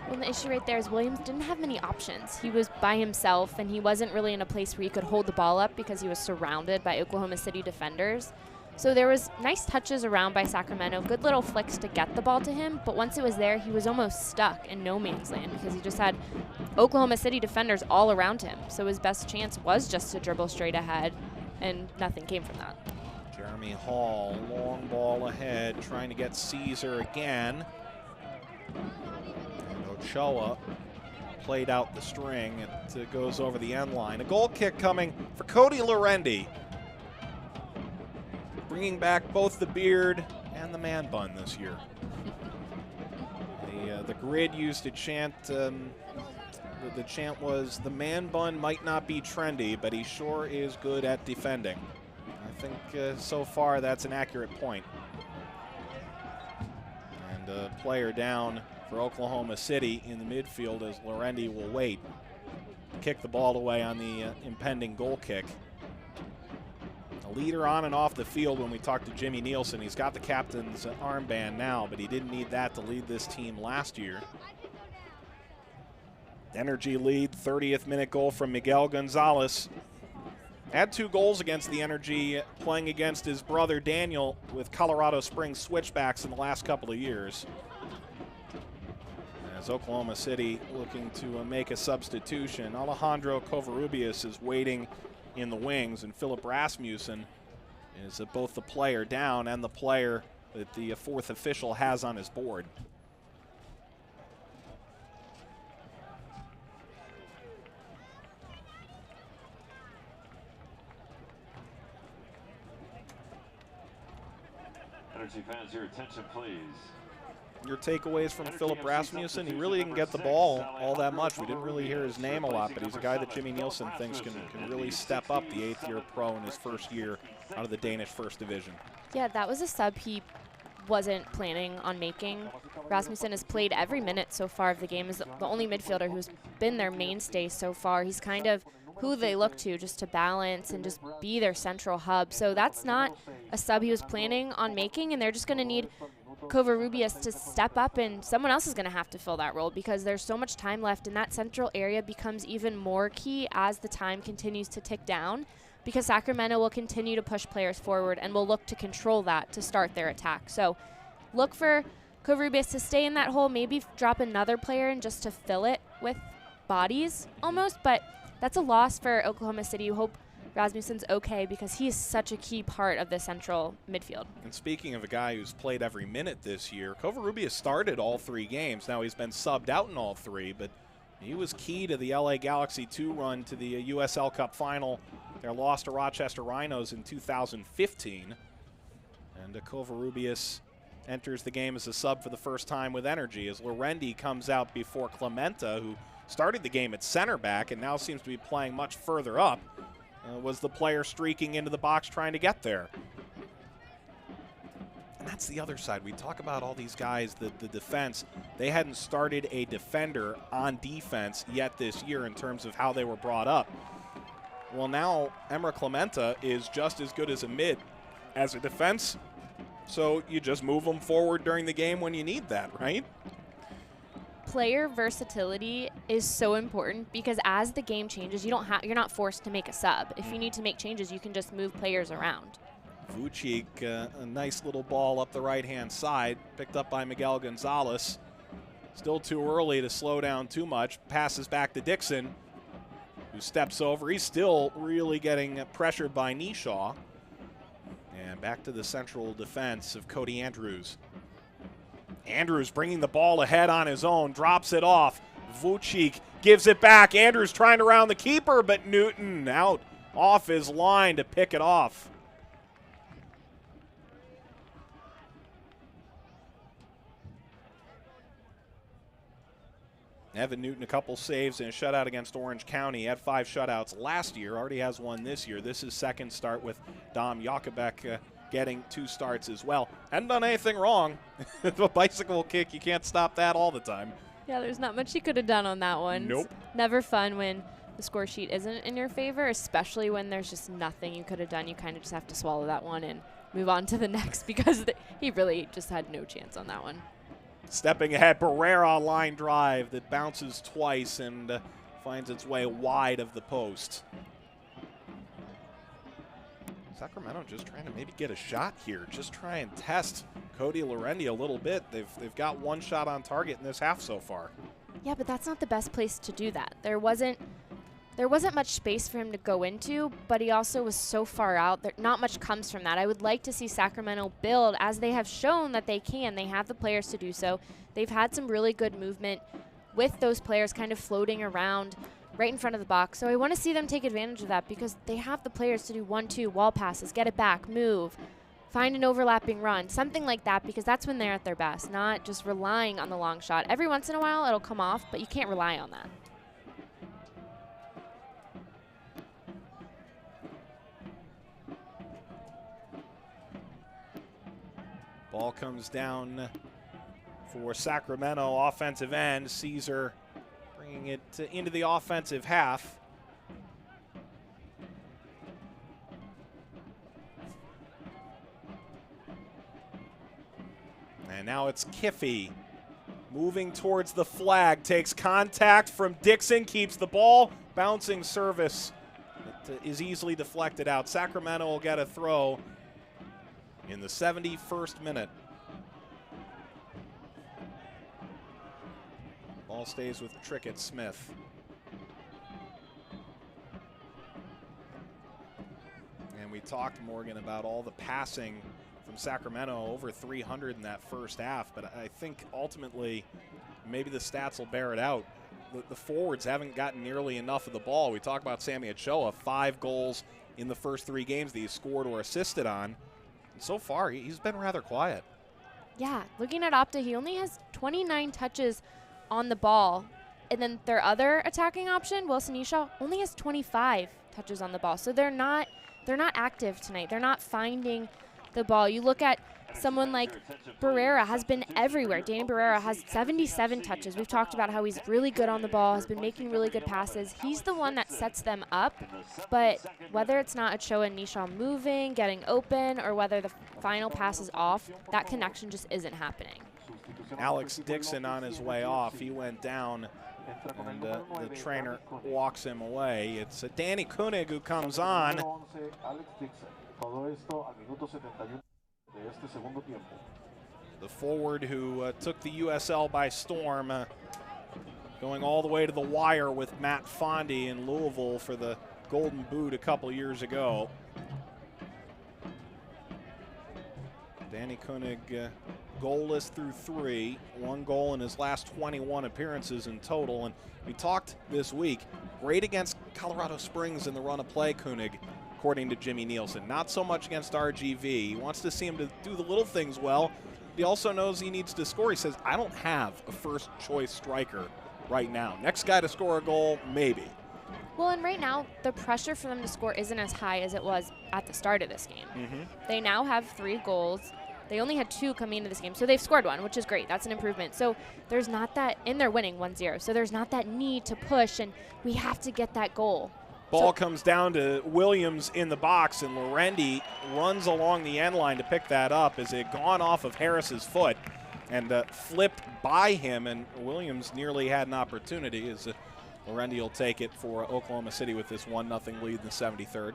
Well, the issue right there is Williams didn't have many options. He was by himself, and he wasn't really in a place where he could hold the ball up because he was surrounded by Oklahoma City defenders. So there was nice touches around by Sacramento, good little flicks to get the ball to him, but once it was there, he was almost stuck in no man's land because he just had Oklahoma City defenders all around him. So his best chance was just to dribble straight ahead, and nothing came from that. Jeremy Hall, long ball ahead, trying to get Caesar again. And Ochoa played out the string. It goes over the end line. A goal kick coming for Cody Lorendi, bringing back both the beard and the man bun this year. The grid used to chant, the chant was, the man bun might not be trendy, but he sure is good at defending. I think so far that's an accurate point. And a player down for Oklahoma City in the midfield as Lorendi will wait. Kick the ball away on the impending goal kick. A leader on and off the field when we talk to Jimmy Nielsen. He's got the captain's armband now, but he didn't need that to lead this team last year. Energy lead, 30th minute goal from Miguel Gonzalez. Had 2 goals against the Energy, playing against his brother Daniel with Colorado Springs Switchbacks in the last couple of years. As Oklahoma City looking to make a substitution, Alejandro Covarrubias is waiting in the wings, and Philip Rasmussen is both the player down and the player that the 4th official has on his board. Energy fans, your attention please. Your takeaways from Philip Rasmussen? He really didn't get the ball all that much. We didn't really hear his name a lot, but he's a guy that Jimmy Nielsen thinks can really step up, the 8th-year pro in his first year out of the Danish First Division. Yeah, that was a sub he wasn't planning on making. Rasmussen has played every minute so far of the game, is the only midfielder who's been their mainstay so far. He's kind of who they look to just to balance and just be their central hub. So that's not a sub he was planning on making, and they're just going to need Covarrubias to step up, and someone else is going to have to fill that role because there's so much time left, and that central area becomes even more key as the time continues to tick down because Sacramento will continue to push players forward and will look to control that to start their attack. So look for Covarrubias to stay in that hole, maybe drop another player in just to fill it with bodies almost, but that's a loss for Oklahoma City. You hope Rasmussen's okay because he is such a key part of the central midfield. And speaking of a guy who's played every minute this year, Covarrubias started all 3 games. Now he's been subbed out in all 3, but he was key to the LA Galaxy 2 run to the USL Cup final. Their loss to Rochester Rhinos in 2015. And Covarrubias enters the game as a sub for the first time with energy as Lorendi comes out before Clementa, who started the game at center back and now seems to be playing much further up. Was the player streaking into the box trying to get there. And that's the other side. We talk about all these guys, the defense. They hadn't started a defender on defense yet this year in terms of how they were brought up. Well, now Emra Clementa is just as good as a mid as a defense. So you just move them forward during the game when you need that, right? Player versatility is so important because as the game changes, you're not forced to make a sub. If you need to make changes, you can just move players around. Vucic, a nice little ball up the right-hand side, picked up by Miguel Gonzalez. Still too early to slow down too much. Passes back to Dixon, who steps over. He's still really getting pressured by Nishaw. And back to the central defense of Cody Andrews. Andrews bringing the ball ahead on his own, drops it off. Vucic gives it back. Andrews trying to round the keeper, but Newton out off his line to pick it off. Evan Newton, a couple saves and a shutout against Orange County. He had 5 shutouts last year, already has 1 this year. This is second start with Dom Jakobek getting 2 starts as well. Hadn't done anything wrong. The bicycle kick, you can't stop that all the time. Yeah, there's not much you could have done on that one. Nope. It's never fun when the score sheet isn't in your favor, especially when there's just nothing you could have done. You kind of just have to swallow that one and move on to the next because he really just had no chance on that one. Stepping ahead, Barrera line drive that bounces twice and finds its way wide of the post. Sacramento just trying to maybe get a shot here. Just try and test Cody Lorendi a little bit. They've got 1 shot on target in this half so far. Yeah, but that's not the best place to do that. There wasn't much space for him to go into, but he also was so far out. Not much comes from that. I would like to see Sacramento build as they have shown that they can. They have the players to do so. They've had some really good movement with those players kind of floating around right in front of the box. So I want to see them take advantage of that because they have the players to do 1-2 wall passes, get it back, move, find an overlapping run, something like that, because that's when they're at their best, not just relying on the long shot. Every once in a while it'll come off, but you can't rely on that. Ball comes down for Sacramento, offensive end. Caesar bringing it into the offensive half. And now it's Kiffey moving towards the flag, takes contact from Dixon, keeps the ball, bouncing service that is easily deflected out. Sacramento will get a throw in the 71st minute. Ball stays with Trickett Smith. And we talked, Morgan, about all the passing from Sacramento, over 300 in that first half, but I think ultimately maybe the stats will bear it out. The forwards haven't gotten nearly enough of the ball. We talk about Sammy Ochoa, 5 goals in the first 3 games that he scored or assisted on. And so far, he's been rather quiet. Yeah, looking at Opta, he only has 29 touches on the ball. And then their other attacking option, Wilson Eshaw, only has 25 touches on the ball. So they're not active tonight. They're not finding the ball. You look at someone like Barrera has been everywhere. Danny Barrera has 77 touches. We've talked about how he's really good on the ball, has been making really good passes. He's the one that sets them up, but whether it's not Ochoa and Nishaw moving, getting open, or whether the final pass is off, that connection just isn't happening. Alex Dixon on his way off. He went down And the trainer walks him away. It's Danny Koenig who comes on. The forward who took the USL by storm, going all the way to the wire with Matt Fondy in Louisville for the Golden Boot a couple years ago. Danny Koenig goalless through 3, 1 goal in his last 21 appearances in total. And we talked this week, great against Colorado Springs in the run of play, Koenig, according to Jimmy Nielsen. Not so much against RGV. He wants to see him to do the little things well. He also knows he needs to score. He says, I don't have a first choice striker right now. Next guy to score a goal, maybe. Well, and right now, the pressure for them to score isn't as high as it was at the start of this game. They now have 3 goals. They only had 2 coming into this game, so they've scored 1, which is great. That's an improvement. So there's not that, and they're winning 1-0, so there's not that need to push, and we have to get that goal. Ball comes down to Williams in the box, and Lorendi runs along the end line to pick that up as it had gone off of Harris's foot and flipped by him, and Williams nearly had an opportunity as Lorendi will take it for Oklahoma City with this 1-0 lead in the 73rd.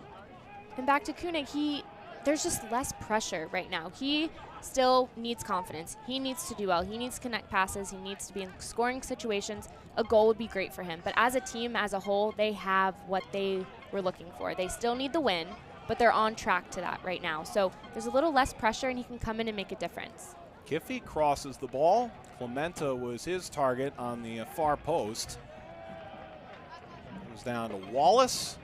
And back to Koenig, there's just less pressure right now. He still needs confidence. He needs to do well. He needs to connect passes. He needs to be in scoring situations. A goal would be great for him. But as a team, as a whole, they have what they were looking for. They still need the win, but they're on track to that right now. So there's a little less pressure, and he can come in and make a difference. Kiffey crosses the ball. Clementa was his target on the far post. Comes down to Wallace.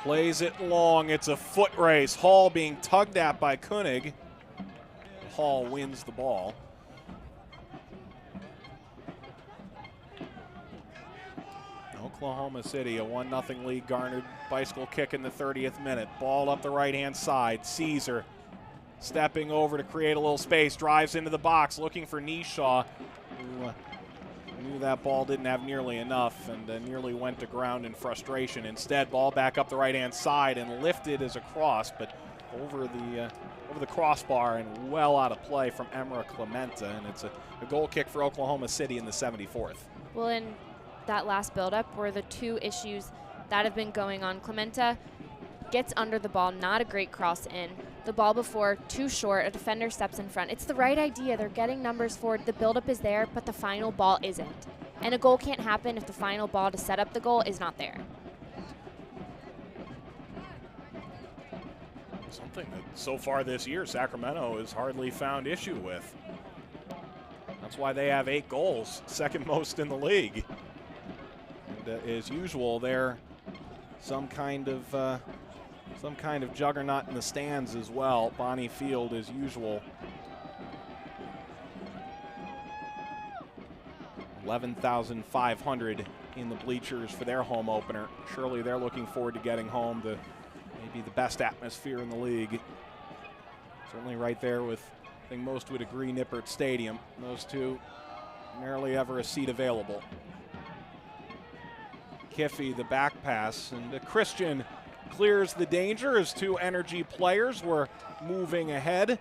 Plays it long. It's a foot race. Hall being tugged at by Koenig. Hall wins the ball. Oklahoma City, a 1-0 lead garnered. Bicycle kick in the 30th minute. Ball up the right-hand side. Caesar stepping over to create a little space. Drives into the box looking for Nishaw, who knew that ball didn't have nearly enough and nearly went to ground in frustration. Instead, ball back up the right-hand side and lifted as a cross, but over the crossbar and well out of play from Emra Clementa, and it's a goal kick for Oklahoma City in the 74th. Well, in that last build-up were the 2 issues that have been going on. Clementa gets under the ball, not a great cross in. The ball before, too short, a defender steps in front. It's the right idea. They're getting numbers forward. The buildup is there, but the final ball isn't. And a goal can't happen if the final ball to set up the goal is not there. Something that so far this year Sacramento has hardly found issue with. That's why they have 8 goals, second most in the league. And as usual, they're some kind of juggernaut in the stands as well. Bonnie Field as usual. 11,500 in the bleachers for their home opener. Surely they're looking forward to getting home to maybe the best atmosphere in the league. Certainly right there with, I think most would agree, Nippert Stadium. Those two, rarely ever a seat available. Kiffey, the back pass, and Christian clears the danger as 2 energy players were moving ahead,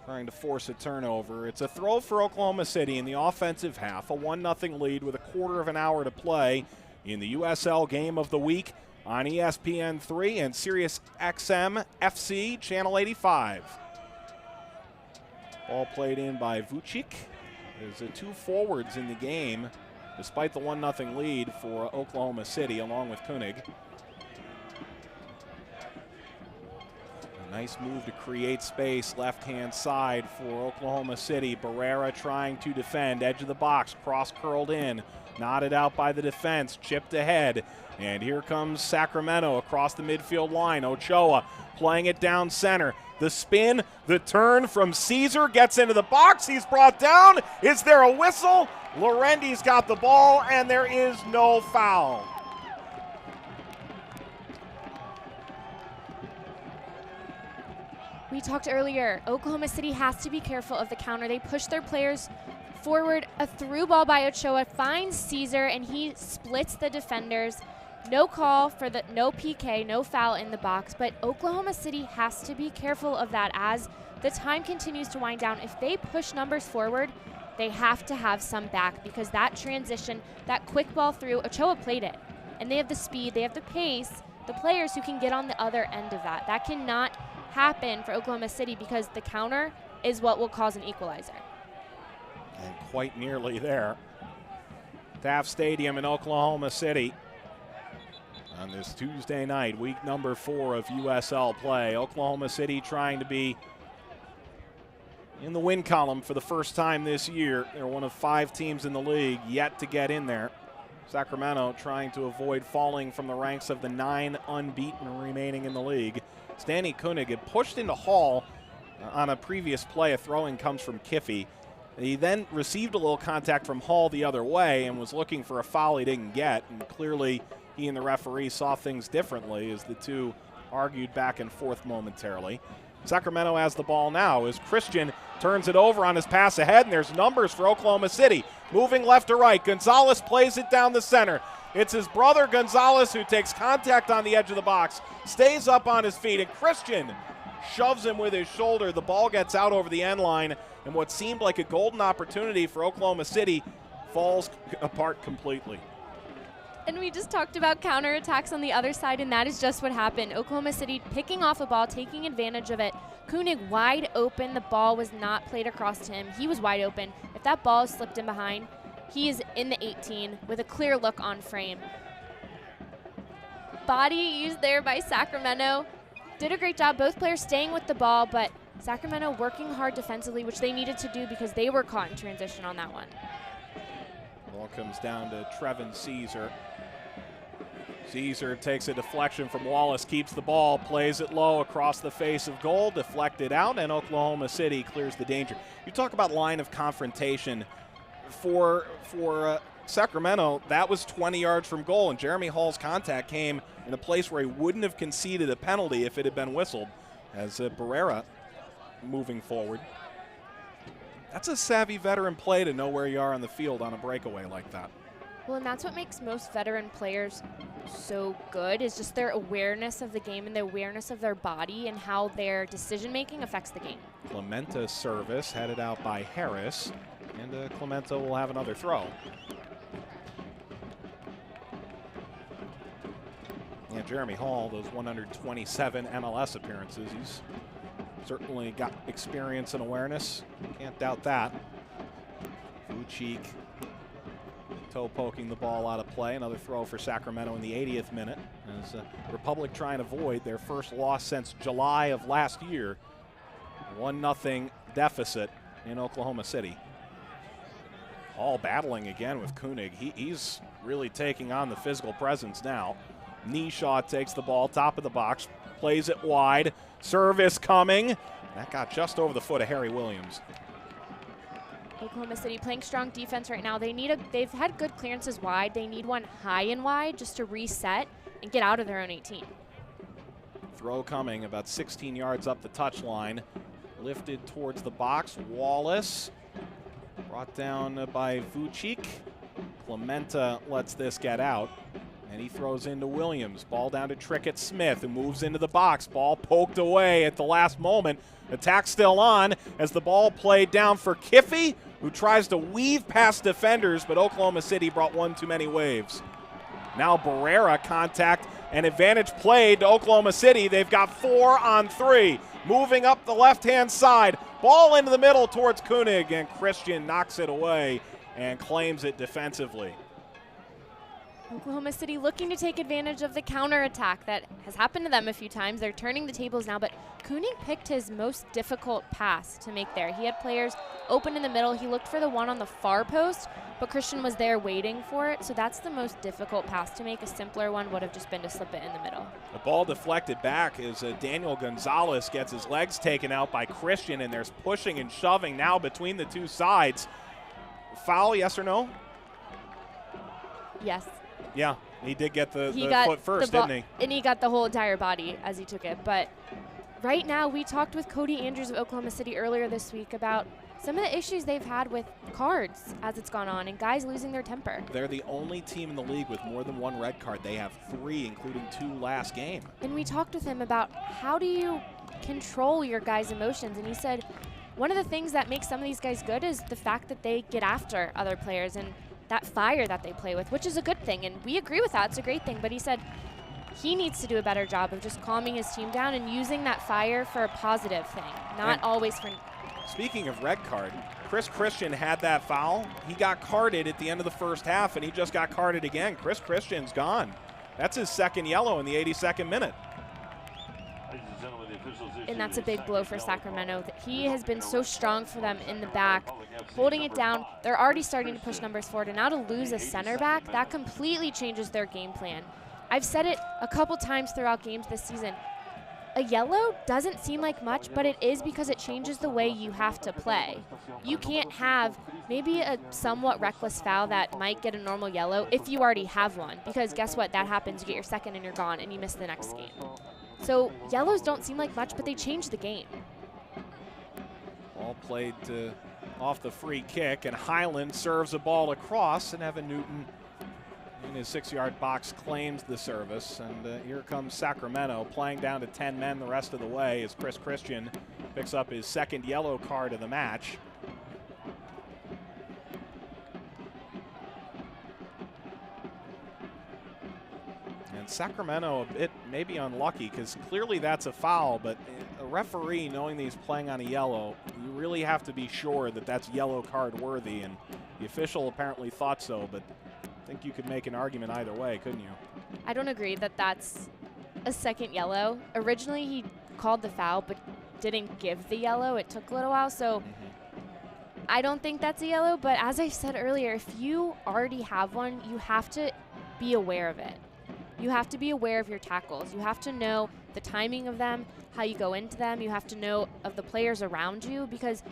trying to force a turnover. It's a throw for Oklahoma City in the offensive half, a 1-0 lead with a quarter of an hour to play in the USL Game of the Week on ESPN3 and Sirius XM FC Channel 85. Ball played in by Vucic. There's 2 forwards in the game, despite the 1-0 lead for Oklahoma City, along with Koenig. A nice move to create space, left-hand side for Oklahoma City. Barrera trying to defend, edge of the box, cross curled in, knotted out by the defense, chipped ahead. And here comes Sacramento across the midfield line. Ochoa playing it down center. The spin, the turn from Caesar, gets into the box. He's brought down. Is there a whistle? Lorendi's got the ball, and there is no foul. We talked earlier, Oklahoma City has to be careful of the counter. They push their players forward. A through ball by Ochoa finds Caesar, and he splits the defenders. No call for no PK, no foul in the box, but Oklahoma City has to be careful of that as the time continues to wind down. If they push numbers forward, They have to have some back because that transition, that quick ball through, Ochoa played it. And they have the speed, they have the pace, the players who can get on the other end of that. That cannot happen for Oklahoma City because the counter is what will cause an equalizer. And quite nearly there. Taft Stadium in Oklahoma City on this Tuesday night, week number 4 of USL play. Oklahoma City trying to be in the win column for the first time this year. They're one of 5 teams in the league yet to get in there. Sacramento trying to avoid falling from the ranks of the 9 unbeaten remaining in the league. Stanley Koenig had pushed into Hall on a previous play. A throw-in comes from Kiffey. He then received a little contact from Hall the other way and was looking for a foul he didn't get. And clearly he and the referee saw things differently as the two argued back and forth momentarily. Sacramento has the ball now as Christian turns it over on his pass ahead, and there's numbers for Oklahoma City. Moving left to right, Gonzalez plays it down the center. It's his brother Gonzalez who takes contact on the edge of the box, stays up on his feet, and Christian shoves him with his shoulder. The ball gets out over the end line, and what seemed like a golden opportunity for Oklahoma City falls apart completely. And we just talked about counterattacks on the other side, and that is just what happened. Oklahoma City picking off a ball, taking advantage of it. Koenig wide open. The ball was not played across to him. He was wide open. If that ball slipped in behind, he is in the 18 with a clear look on frame. Body used there by Sacramento. Did a great job. Both players staying with the ball, but Sacramento working hard defensively, which they needed to do because they were caught in transition on that one. Ball comes down to Trevin Caesar. Caesar takes a deflection from Wallace, keeps the ball, plays it low across the face of goal, deflected out, and Oklahoma City clears the danger. You talk about line of confrontation. For Sacramento, that was 20 yards from goal, and Jeremy Hall's contact came in a place where he wouldn't have conceded a penalty if it had been whistled, as Barrera moving forward. That's a savvy veteran play to know where you are on the field on a breakaway like that. Well, and that's what makes most veteran players so good, is just their awareness of the game and the awareness of their body and how their decision-making affects the game. Clementa service headed out by Harris, and Clementa will have another throw. Yeah, Jeremy Hall, those 127 MLS appearances, he's certainly got experience and awareness. Can't doubt that. Vucic toe poking the ball out of play. Another throw for Sacramento in the 80th minute as Republic trying to avoid their first loss since July of last year. 1-0 deficit in Oklahoma City. All battling again with Koenig. He's really taking on the physical presence now. Nishaw takes the ball, top of the box, plays it wide. Service coming. That got just over the foot of Harry Williams. Oklahoma City playing strong defense right now. They've had good clearances wide. They need one high and wide just to reset and get out of their own 18. Throw coming about 16 yards up the touchline. Lifted towards the box. Wallace brought down by Vucic. Clementa lets this get out. And he throws into Williams. Ball down to Trickett Smith, who moves into the box. Ball poked away at the last moment. Attack still on as the ball played down for Kiffey, who tries to weave past defenders, but Oklahoma City brought one too many waves. Now Barrera contact and advantage played to Oklahoma City. They've got 4 on 3. Moving up the left-hand side. Ball into the middle towards Koenig, and Christian knocks it away and claims it defensively. Oklahoma City looking to take advantage of the counterattack that has happened to them a few times. They're turning the tables now, but Koenig picked his most difficult pass to make there. He had players open in the middle. He looked for the one on the far post, but Christian was there waiting for it, so that's the most difficult pass to make. A simpler one would have just been to slip it in the middle. The ball deflected back as Daniel Gonzalez gets his legs taken out by Christian, and there's pushing and shoving now between the two sides. Foul, yes or no? Yes. Yeah, he did get the foot first, didn't he? And he got the whole entire body as he took it. But right now, we talked with Cody Andrews of Oklahoma City earlier this week about some of the issues they've had with cards as it's gone on and guys losing their temper. They're the only team in the league with more than 1 red card. They have 3, including 2 last game. And we talked with him about how do you control your guys' emotions, and he said one of the things that makes some of these guys good is the fact that they get after other players and that fire that they play with, which is a good thing. And we agree with that. It's a great thing. But he said he needs to do a better job of just calming his team down and using that fire for a positive thing, not always for... Speaking of red card, Chris Christian had that foul. He got carded at the end of the first half, and he just got carded again. Chris Christian's gone. That's his second yellow in the 82nd minute. And that's a big blow for Sacramento. He has been so strong for them in the back, holding it down. They're already starting to push numbers forward, and now to lose a center back, that completely changes their game plan. I've said it a couple times throughout games this season. A yellow doesn't seem like much, but it is because it changes the way you have to play. You can't have maybe a somewhat reckless foul that might get a normal yellow if you already have one, because guess what? That happens. You get your second and you're gone, and you miss the next game. So yellows don't seem like much, but they change the game. Ball played off the free kick, and Highland serves a ball across, and Evan Newton in his 6-yard box claims the service. And here comes Sacramento playing down to 10 men the rest of the way as Chris Christian picks up his second yellow card of the match. And Sacramento a bit maybe unlucky because clearly that's a foul, but a referee, knowing that he's playing on a yellow, you really have to be sure that that's yellow card worthy, and the official apparently thought so, but I think you could make an argument either way, couldn't you? I don't agree that that's a second yellow. Originally he called the foul but didn't give the yellow. It took a little while, so I don't think that's a yellow, but as I said earlier, if you already have one, you have to be aware of it. You have to be aware of your tackles. You have to know the timing of them, how you go into them. You have to know of the players around you, because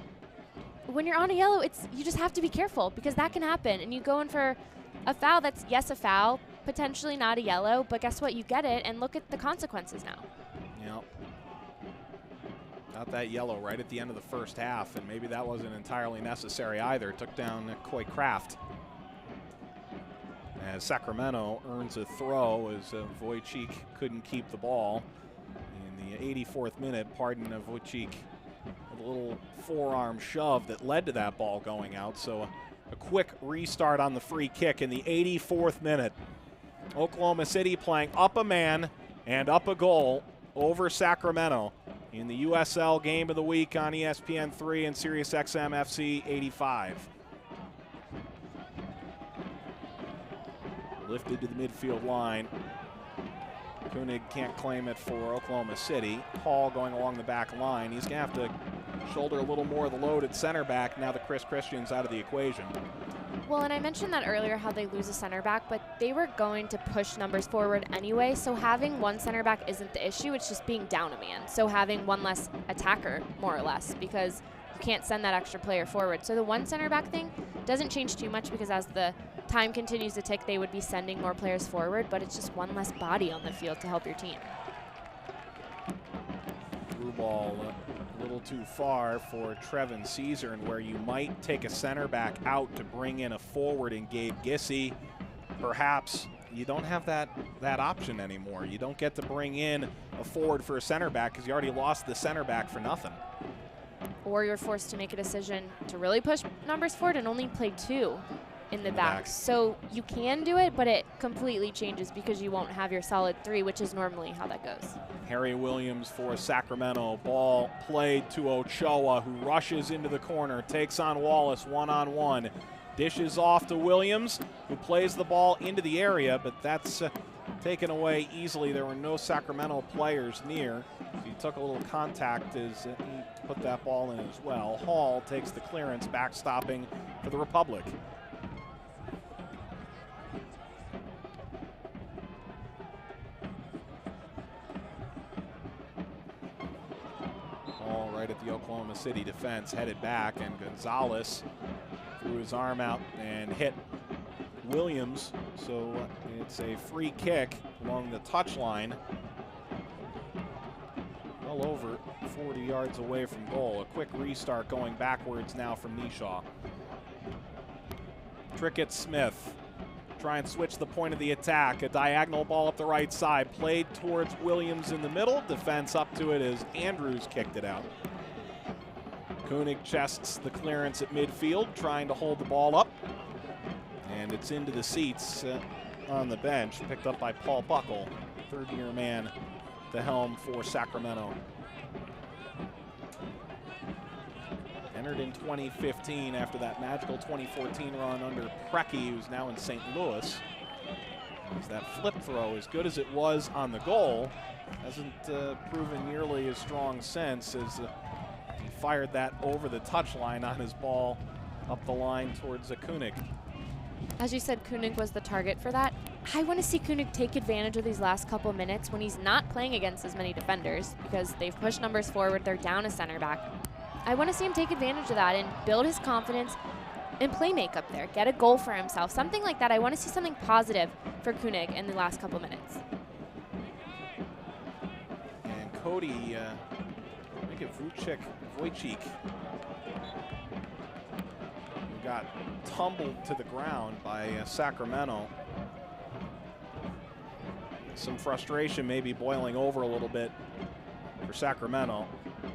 when you're on a yellow, you just have to be careful because that can happen. And you go in for a foul that's, yes, a foul, potentially not a yellow, but guess what? You get it, and look at the consequences now. Yep. Got that yellow right at the end of the first half, and maybe that wasn't entirely necessary either. Took down Coy Kraft. As Sacramento earns a throw as Wojcik couldn't keep the ball. In the 84th minute, pardon Wojcik with a little forearm shove that led to that ball going out. So a quick restart on the free kick in the 84th minute. Oklahoma City playing up a man and up a goal over Sacramento in the USL Game of the Week on ESPN3 and SiriusXM FC 85. Lifted to the midfield line. Koenig can't claim it for Oklahoma City. Hall going along the back line. He's going to have to shoulder a little more of the load at center back now that Chris Christian's out of the equation. Well, and I mentioned that earlier, how they lose a center back, but they were going to push numbers forward anyway, so having one center back isn't the issue. It's just being down a man. So having one less attacker, more or less, because you can't send that extra player forward. So the one center back thing doesn't change too much because as the time continues to tick, they would be sending more players forward, but it's just one less body on the field to help your team. Through ball a little too far for Trevin Caesar, and where you might take a center back out to bring in a forward in Gabe Gissy, perhaps you don't have that option anymore. You don't get to bring in a forward for a center back because you already lost the center back for nothing. Or you're forced to make a decision to really push numbers forward and only play two in the back. So you can do it, but it completely changes because you won't have your solid three, which is normally how that goes. Harry Williams for Sacramento. Ball played to Ochoa, who rushes into the corner, takes on Wallace one-on-one. Dishes off to Williams, who plays the ball into the area, but that's taken away easily. There were no Sacramento players near. He took a little contact as he put that ball in as well. Hall takes the clearance, backstopping for the Republic. Ball right at the Oklahoma City defense, headed back, and Gonzalez threw his arm out and hit Williams. So it's a free kick along the touchline, well over 40 yards away from goal. A quick restart going backwards now from Nishaw. Trickett Smith try and switch the point of the attack. A diagonal ball up the right side, played towards Williams in the middle. Defense up to it as Andrews kicked it out. Koenig chests the clearance at midfield, trying to hold the ball up. And it's into the seats on the bench, picked up by Paul Buckle, third-year man at the helm for Sacramento. Entered in 2015 after that magical 2014 run under Preki, who's now in St. Louis. As that flip throw, as good as it was on the goal, hasn't proven nearly as strong since, as he fired that over the touchline on his ball up the line towards Koenig. As you said, Koenig was the target for that. I want to see Koenig take advantage of these last couple minutes when he's not playing against as many defenders, because they've pushed numbers forward, they're down a center back. I want to see him take advantage of that and build his confidence and play make up there, get a goal for himself, something like that. I want to see something positive for Koenig in the last couple minutes. And Cody, make it Wojcik, who got tumbled to the ground by Sacramento. Some frustration maybe boiling over a little bit for Sacramento.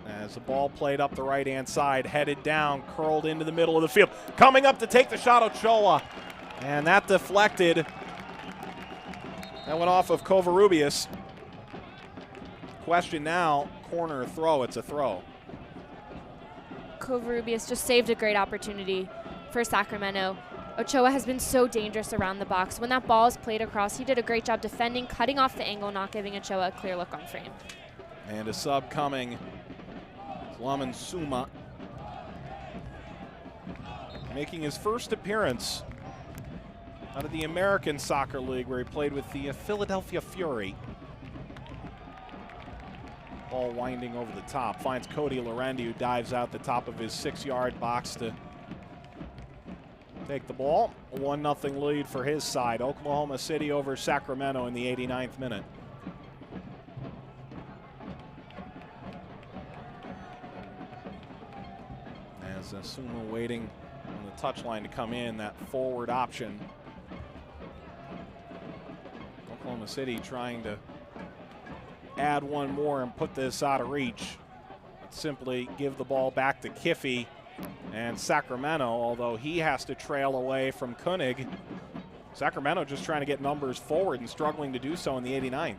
As the ball played up the right-hand side, headed down, curled into the middle of the field. Coming up to take the shot, Ochoa. And that deflected. That went off of Covarrubias. Question now, corner or throw? It's a throw. Covarrubias just saved a great opportunity for Sacramento. Ochoa has been so dangerous around the box. When that ball is played across, he did a great job defending, cutting off the angle, not giving Ochoa a clear look on frame. And a sub coming. Laman Suma making his first appearance out of the American Soccer League, where he played with the Philadelphia Fury. Ball winding over the top, finds Cody Lorendi, who dives out the top of his 6-yard box to take the ball. 1-0 lead for his side. Oklahoma City over Sacramento in the 89th minute. Suma waiting on the touchline to come in, that forward option. Oklahoma City trying to add one more and put this out of reach. Simply give the ball back to Kiffey, and Sacramento, although he has to trail away from Koenig. Sacramento just trying to get numbers forward and struggling to do so in the 89th.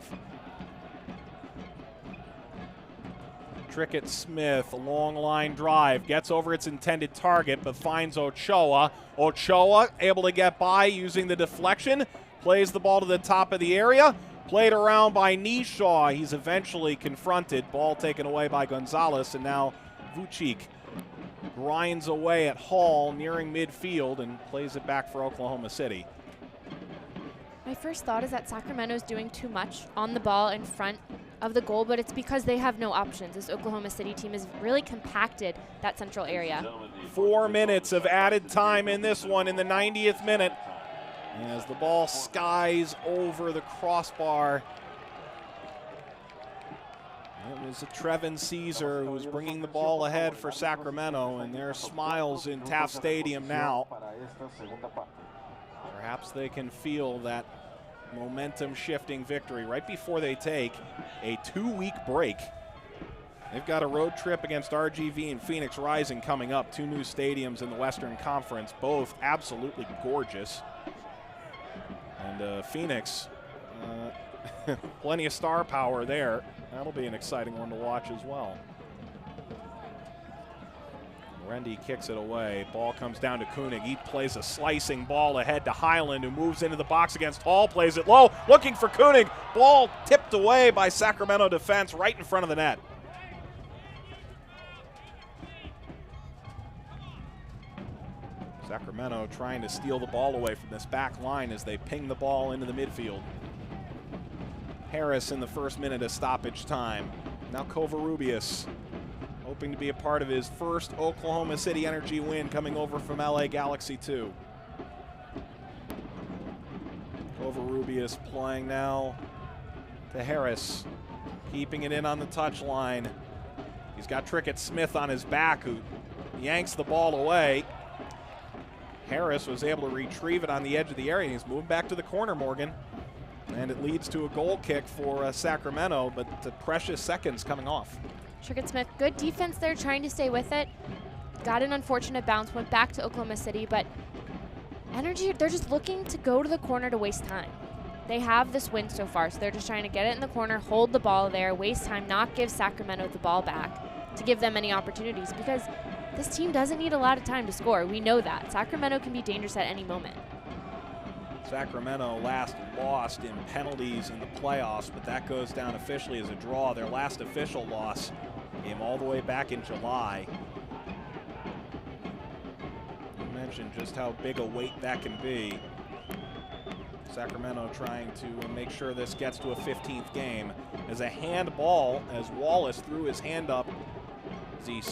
Trickett Smith, a long line drive, gets over its intended target, but finds Ochoa. Ochoa able to get by using the deflection, plays the ball to the top of the area, played around by Nishaw. He's eventually confronted, ball taken away by Gonzalez, and now Wojcik grinds away at Hall, nearing midfield, and plays it back for Oklahoma City. My first thought is that Sacramento's doing too much on the ball in front of the goal, but it's because they have no options. This Oklahoma City team has really compacted that central area. 4 minutes of added time in this one in the 90th minute, as the ball skies over the crossbar. It was Trevin Caesar who was bringing the ball ahead for Sacramento, and their smiles in Taft Stadium now. Perhaps they can feel that momentum-shifting victory right before they take a 2-week break. They've got a road trip against RGV and Phoenix Rising coming up, 2 new stadiums in the Western Conference, both absolutely gorgeous. And Phoenix, plenty of star power there. That'll be an exciting one to watch as well. Rendy kicks it away. Ball comes down to Koenig. He plays a slicing ball ahead to Highland, who moves into the box against Hall, plays it low, looking for Koenig. Ball tipped away by Sacramento defense right in front of the net. Sacramento trying to steal the ball away from this back line as they ping the ball into the midfield. Harris in the first minute of stoppage time. Now Covarrubias, hoping to be a part of his first Oklahoma City Energy win, coming over from LA Galaxy 2. Covarrubias playing now to Harris, keeping it in on the touchline. He's got Trickett Smith on his back, who yanks the ball away. Harris was able to retrieve it on the edge of the area, and he's moving back to the corner, Morgan. And it leads to a goal kick for Sacramento, but the precious seconds coming off. Trickett Smith, good defense there, trying to stay with it. got an unfortunate bounce, went back to Oklahoma City, but energy, they're just looking to go to the corner to waste time. They have this win so far, so they're just trying to get it in the corner, hold the ball there, waste time, not give Sacramento the ball back to give them any opportunities, because this team doesn't need a lot of time to score. We know that. Sacramento can be dangerous at any moment. Sacramento last lost in penalties in the playoffs, but that goes down officially as a draw. Their last official loss came all the way back in July. You mentioned just how big a weight that can be. Sacramento trying to make sure this gets to a 15th game. As a handball, as Wallace threw his hand up as he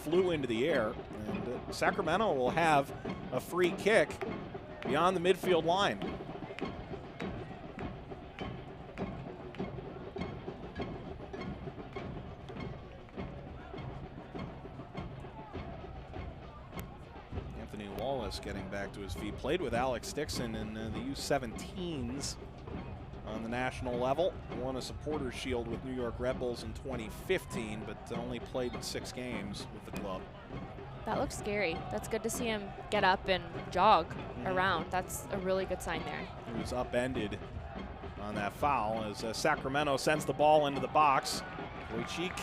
flew into the air, and Sacramento will have a free kick beyond the midfield line. Anthony Wallace getting back to his feet. Played with Alex Dixon in the U17s on the national level. Won a Supporters Shield with New York Red Bulls in 2015, but only played in 6 games with the club. That looks scary. That's good to see him get up and jog around. That's a really good sign there. He was upended on that foul as Sacramento sends the ball into the box. Wojcik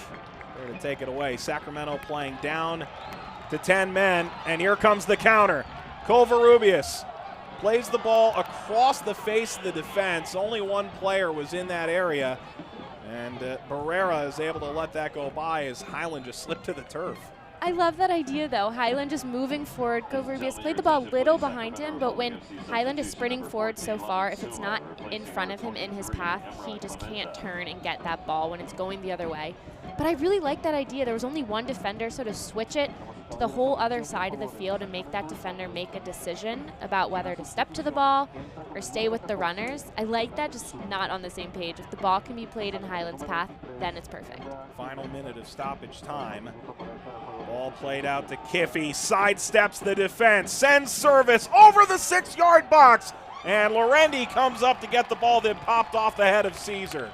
there to take it away. Sacramento playing down to 10 men, and here comes the counter. Covarrubias plays the ball across the face of the defense. Only one player was in that area, and Barrera is able to let that go by as Highland just slipped to the turf. I love that idea, though. Highland just moving forward. Covarrubias played the ball a little behind him, but when Highland is sprinting forward so far, if it's not in front of him in his path, he just can't turn and get that ball when it's going the other way. But I really like that idea. There was only one defender, so to switch it to the whole other side of the field and make that defender make a decision about whether to step to the ball or stay with the runners. I like that, just not on the same page. If the ball can be played in Highland's path, then it's perfect. Final minute of stoppage time. Ball played out to Kiffey, sidesteps the defense, sends service over the 6-yard box, and Lorendi comes up to get the ball that popped off the head of Caesar.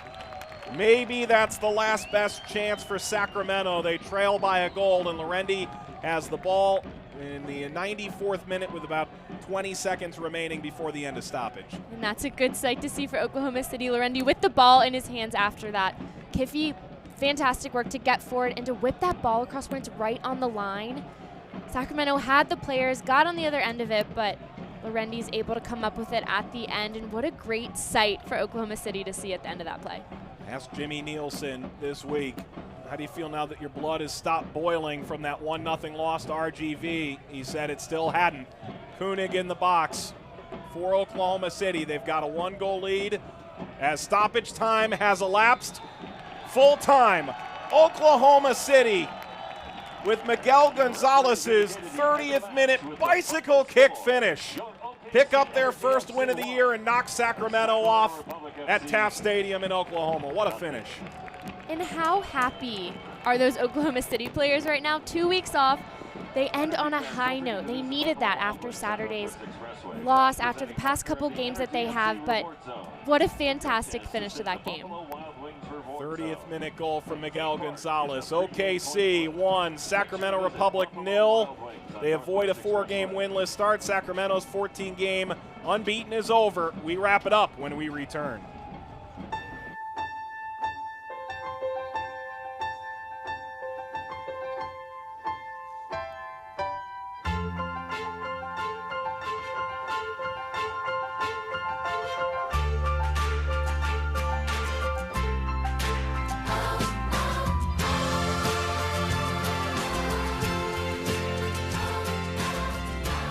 Maybe that's the last best chance for Sacramento. They trail by a goal, and Lorendi has the ball in the 94th minute with about 20 seconds remaining before the end of stoppage. And that's a good sight to see for Oklahoma City. Lorendi with the ball in his hands after that. Kiffey, fantastic work to get forward and to whip that ball across when it's right on the line. Sacramento had the players, got on the other end of it, but Lorendi's able to come up with it at the end, and what a great sight for Oklahoma City to see at the end of that play. Ask Jimmy Nielsen this week, how do you feel now that your blood has stopped boiling from that 1-0 loss to RGV? He said it still hadn't. Koenig in the box for Oklahoma City. They've got a 1-goal lead as stoppage time has elapsed. Full time, Oklahoma City with Miguel Gonzalez's 30th minute bicycle kick finish. Pick up their first win of the year and knock Sacramento off at Taft Stadium in Oklahoma. What a finish. And how happy are those Oklahoma City players right now? 2 weeks off. They end on a high note. They needed that after Saturday's loss, after the past couple games that they have, but what a fantastic finish to that game. 30th minute goal from Miguel Gonzalez. OKC 1, Sacramento Republic 0. They avoid a 4-game winless start. Sacramento's 14-game unbeaten is over. We wrap it up when we return.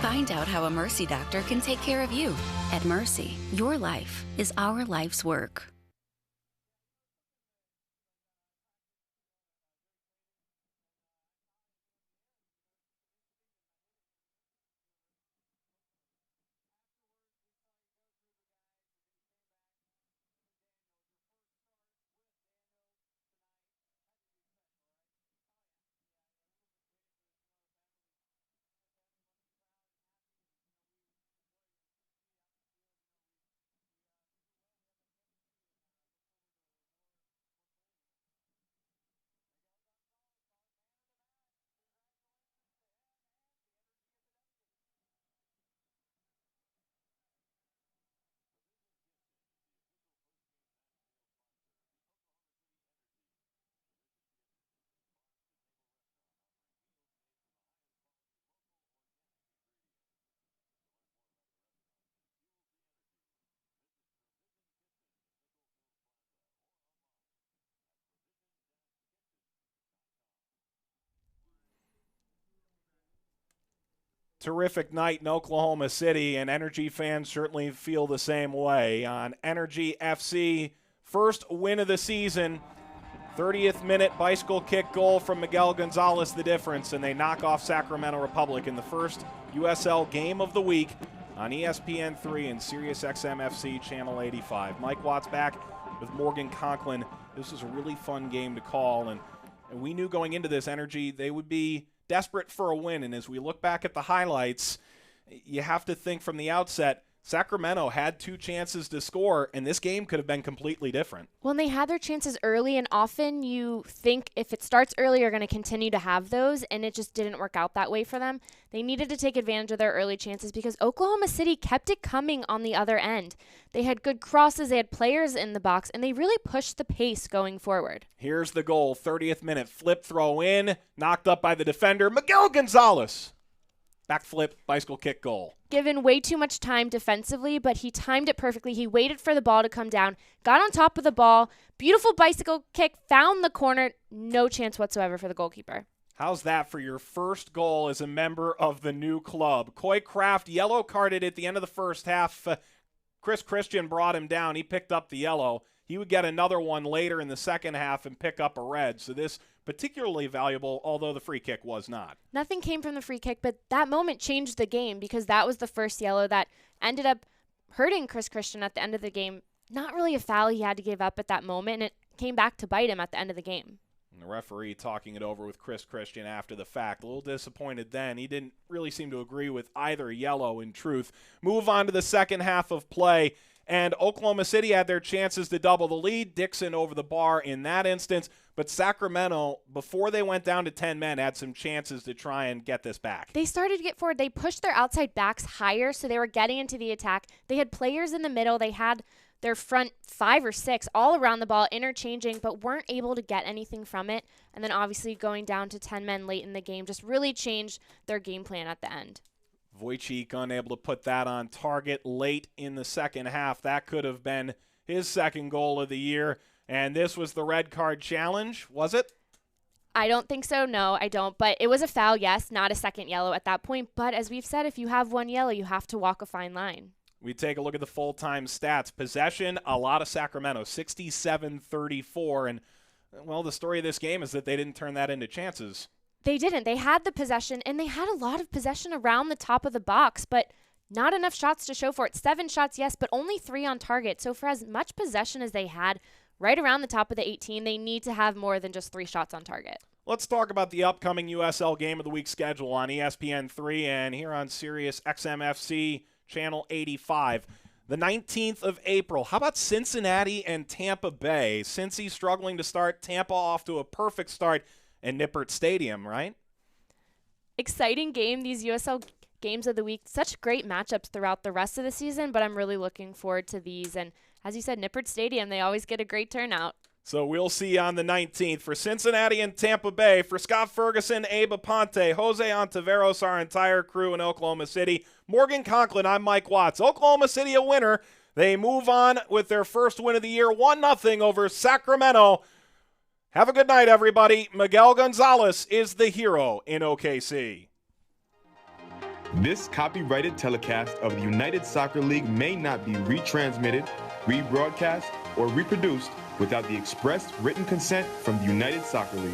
Find out how a Mercy doctor can take care of you. At Mercy, your life is our life's work. Terrific night in Oklahoma City, and Energy fans certainly feel the same way. On Energy FC, first win of the season, 30th minute bicycle kick goal from Miguel Gonzalez, the difference, and they knock off Sacramento Republic in the first USL game of the week on ESPN3 and SiriusXM FC Channel 85. Mike Watts back with Morgan Conklin. This was a really fun game to call, and we knew going into this, Energy, they would be desperate for a win, and as we look back at the highlights, you have to think from the outset, Sacramento had 2 chances to score, and this game could have been completely different. Well, and they had their chances early, and often you think if it starts early, you're going to continue to have those, and it just didn't work out that way for them. They needed to take advantage of their early chances because Oklahoma City kept it coming on the other end. They had good crosses, they had players in the box, and they really pushed the pace going forward. Here's the goal, 30th minute, flip throw in, knocked up by the defender, Miguel Gonzalez. Backflip, bicycle kick goal. Given way too much time defensively, but he timed it perfectly. He waited for the ball to come down, got on top of the ball, beautiful bicycle kick, found the corner, no chance whatsoever for the goalkeeper. How's that for your first goal as a member of the new club? Coy Craft yellow carded at the end of the first half. Chris Christian brought him down. He picked up the yellow. He would get another one later in the second half and pick up a red. So this particularly valuable, although the free kick was not. Nothing came from the free kick, but that moment changed the game because that was the first yellow that ended up hurting Chris Christian at the end of the game. Not really a foul he had to give up at that moment, and it came back to bite him at the end of the game. And the referee talking it over with Chris Christian after the fact. A little disappointed then. He didn't really seem to agree with either yellow in truth. Move on to the second half of play. And Oklahoma City had their chances to double the lead. Dixon over the bar in that instance. But Sacramento, before they went down to 10 men, had some chances to try and get this back. They started to get forward. They pushed their outside backs higher, so they were getting into the attack. They had players in the middle. They had their front 5 or 6 all around the ball, interchanging, but weren't able to get anything from it. And then obviously going down to 10 men late in the game just really changed their game plan at the end. Wojcik unable to put that on target late in the second half. That could have been his second goal of the year. And this was the red card challenge, was it? I don't think so. No, I don't. But it was a foul, yes, not a second yellow at that point. But as we've said, if you have one yellow, you have to walk a fine line. We take a look at the full-time stats. Possession, a lot of Sacramento, 67-34. And, well, the story of this game is that they didn't turn that into chances. They didn't. They had the possession, and they had a lot of possession around the top of the box, but not enough shots to show for it. 7 shots, yes, but only 3 on target. So for as much possession as they had right around the top of the 18, they need to have more than just 3 shots on target. Let's talk about the upcoming USL Game of the Week schedule on ESPN3 and here on Sirius XMFC Channel 85. The 19th of April. How about Cincinnati and Tampa Bay? Cincy struggling to start, Tampa off to a perfect start. And Nippert Stadium, right? Exciting game, these USL games of the week. Such great matchups throughout the rest of the season, but I'm really looking forward to these. And as you said, Nippert Stadium, they always get a great turnout. So we'll see on the 19th. For Cincinnati and Tampa Bay, for Scott Ferguson, Abe Aponte, Jose Ontiveros, our entire crew in Oklahoma City, Morgan Conklin, I'm Mike Watts. Oklahoma City a winner. They move on with their first win of the year, 1-0 over Sacramento. Have a good night, everybody. Miguel Gonzalez is the hero in OKC. This copyrighted telecast of the United Soccer League may not be retransmitted, rebroadcast, or reproduced without the express written consent from the United Soccer League.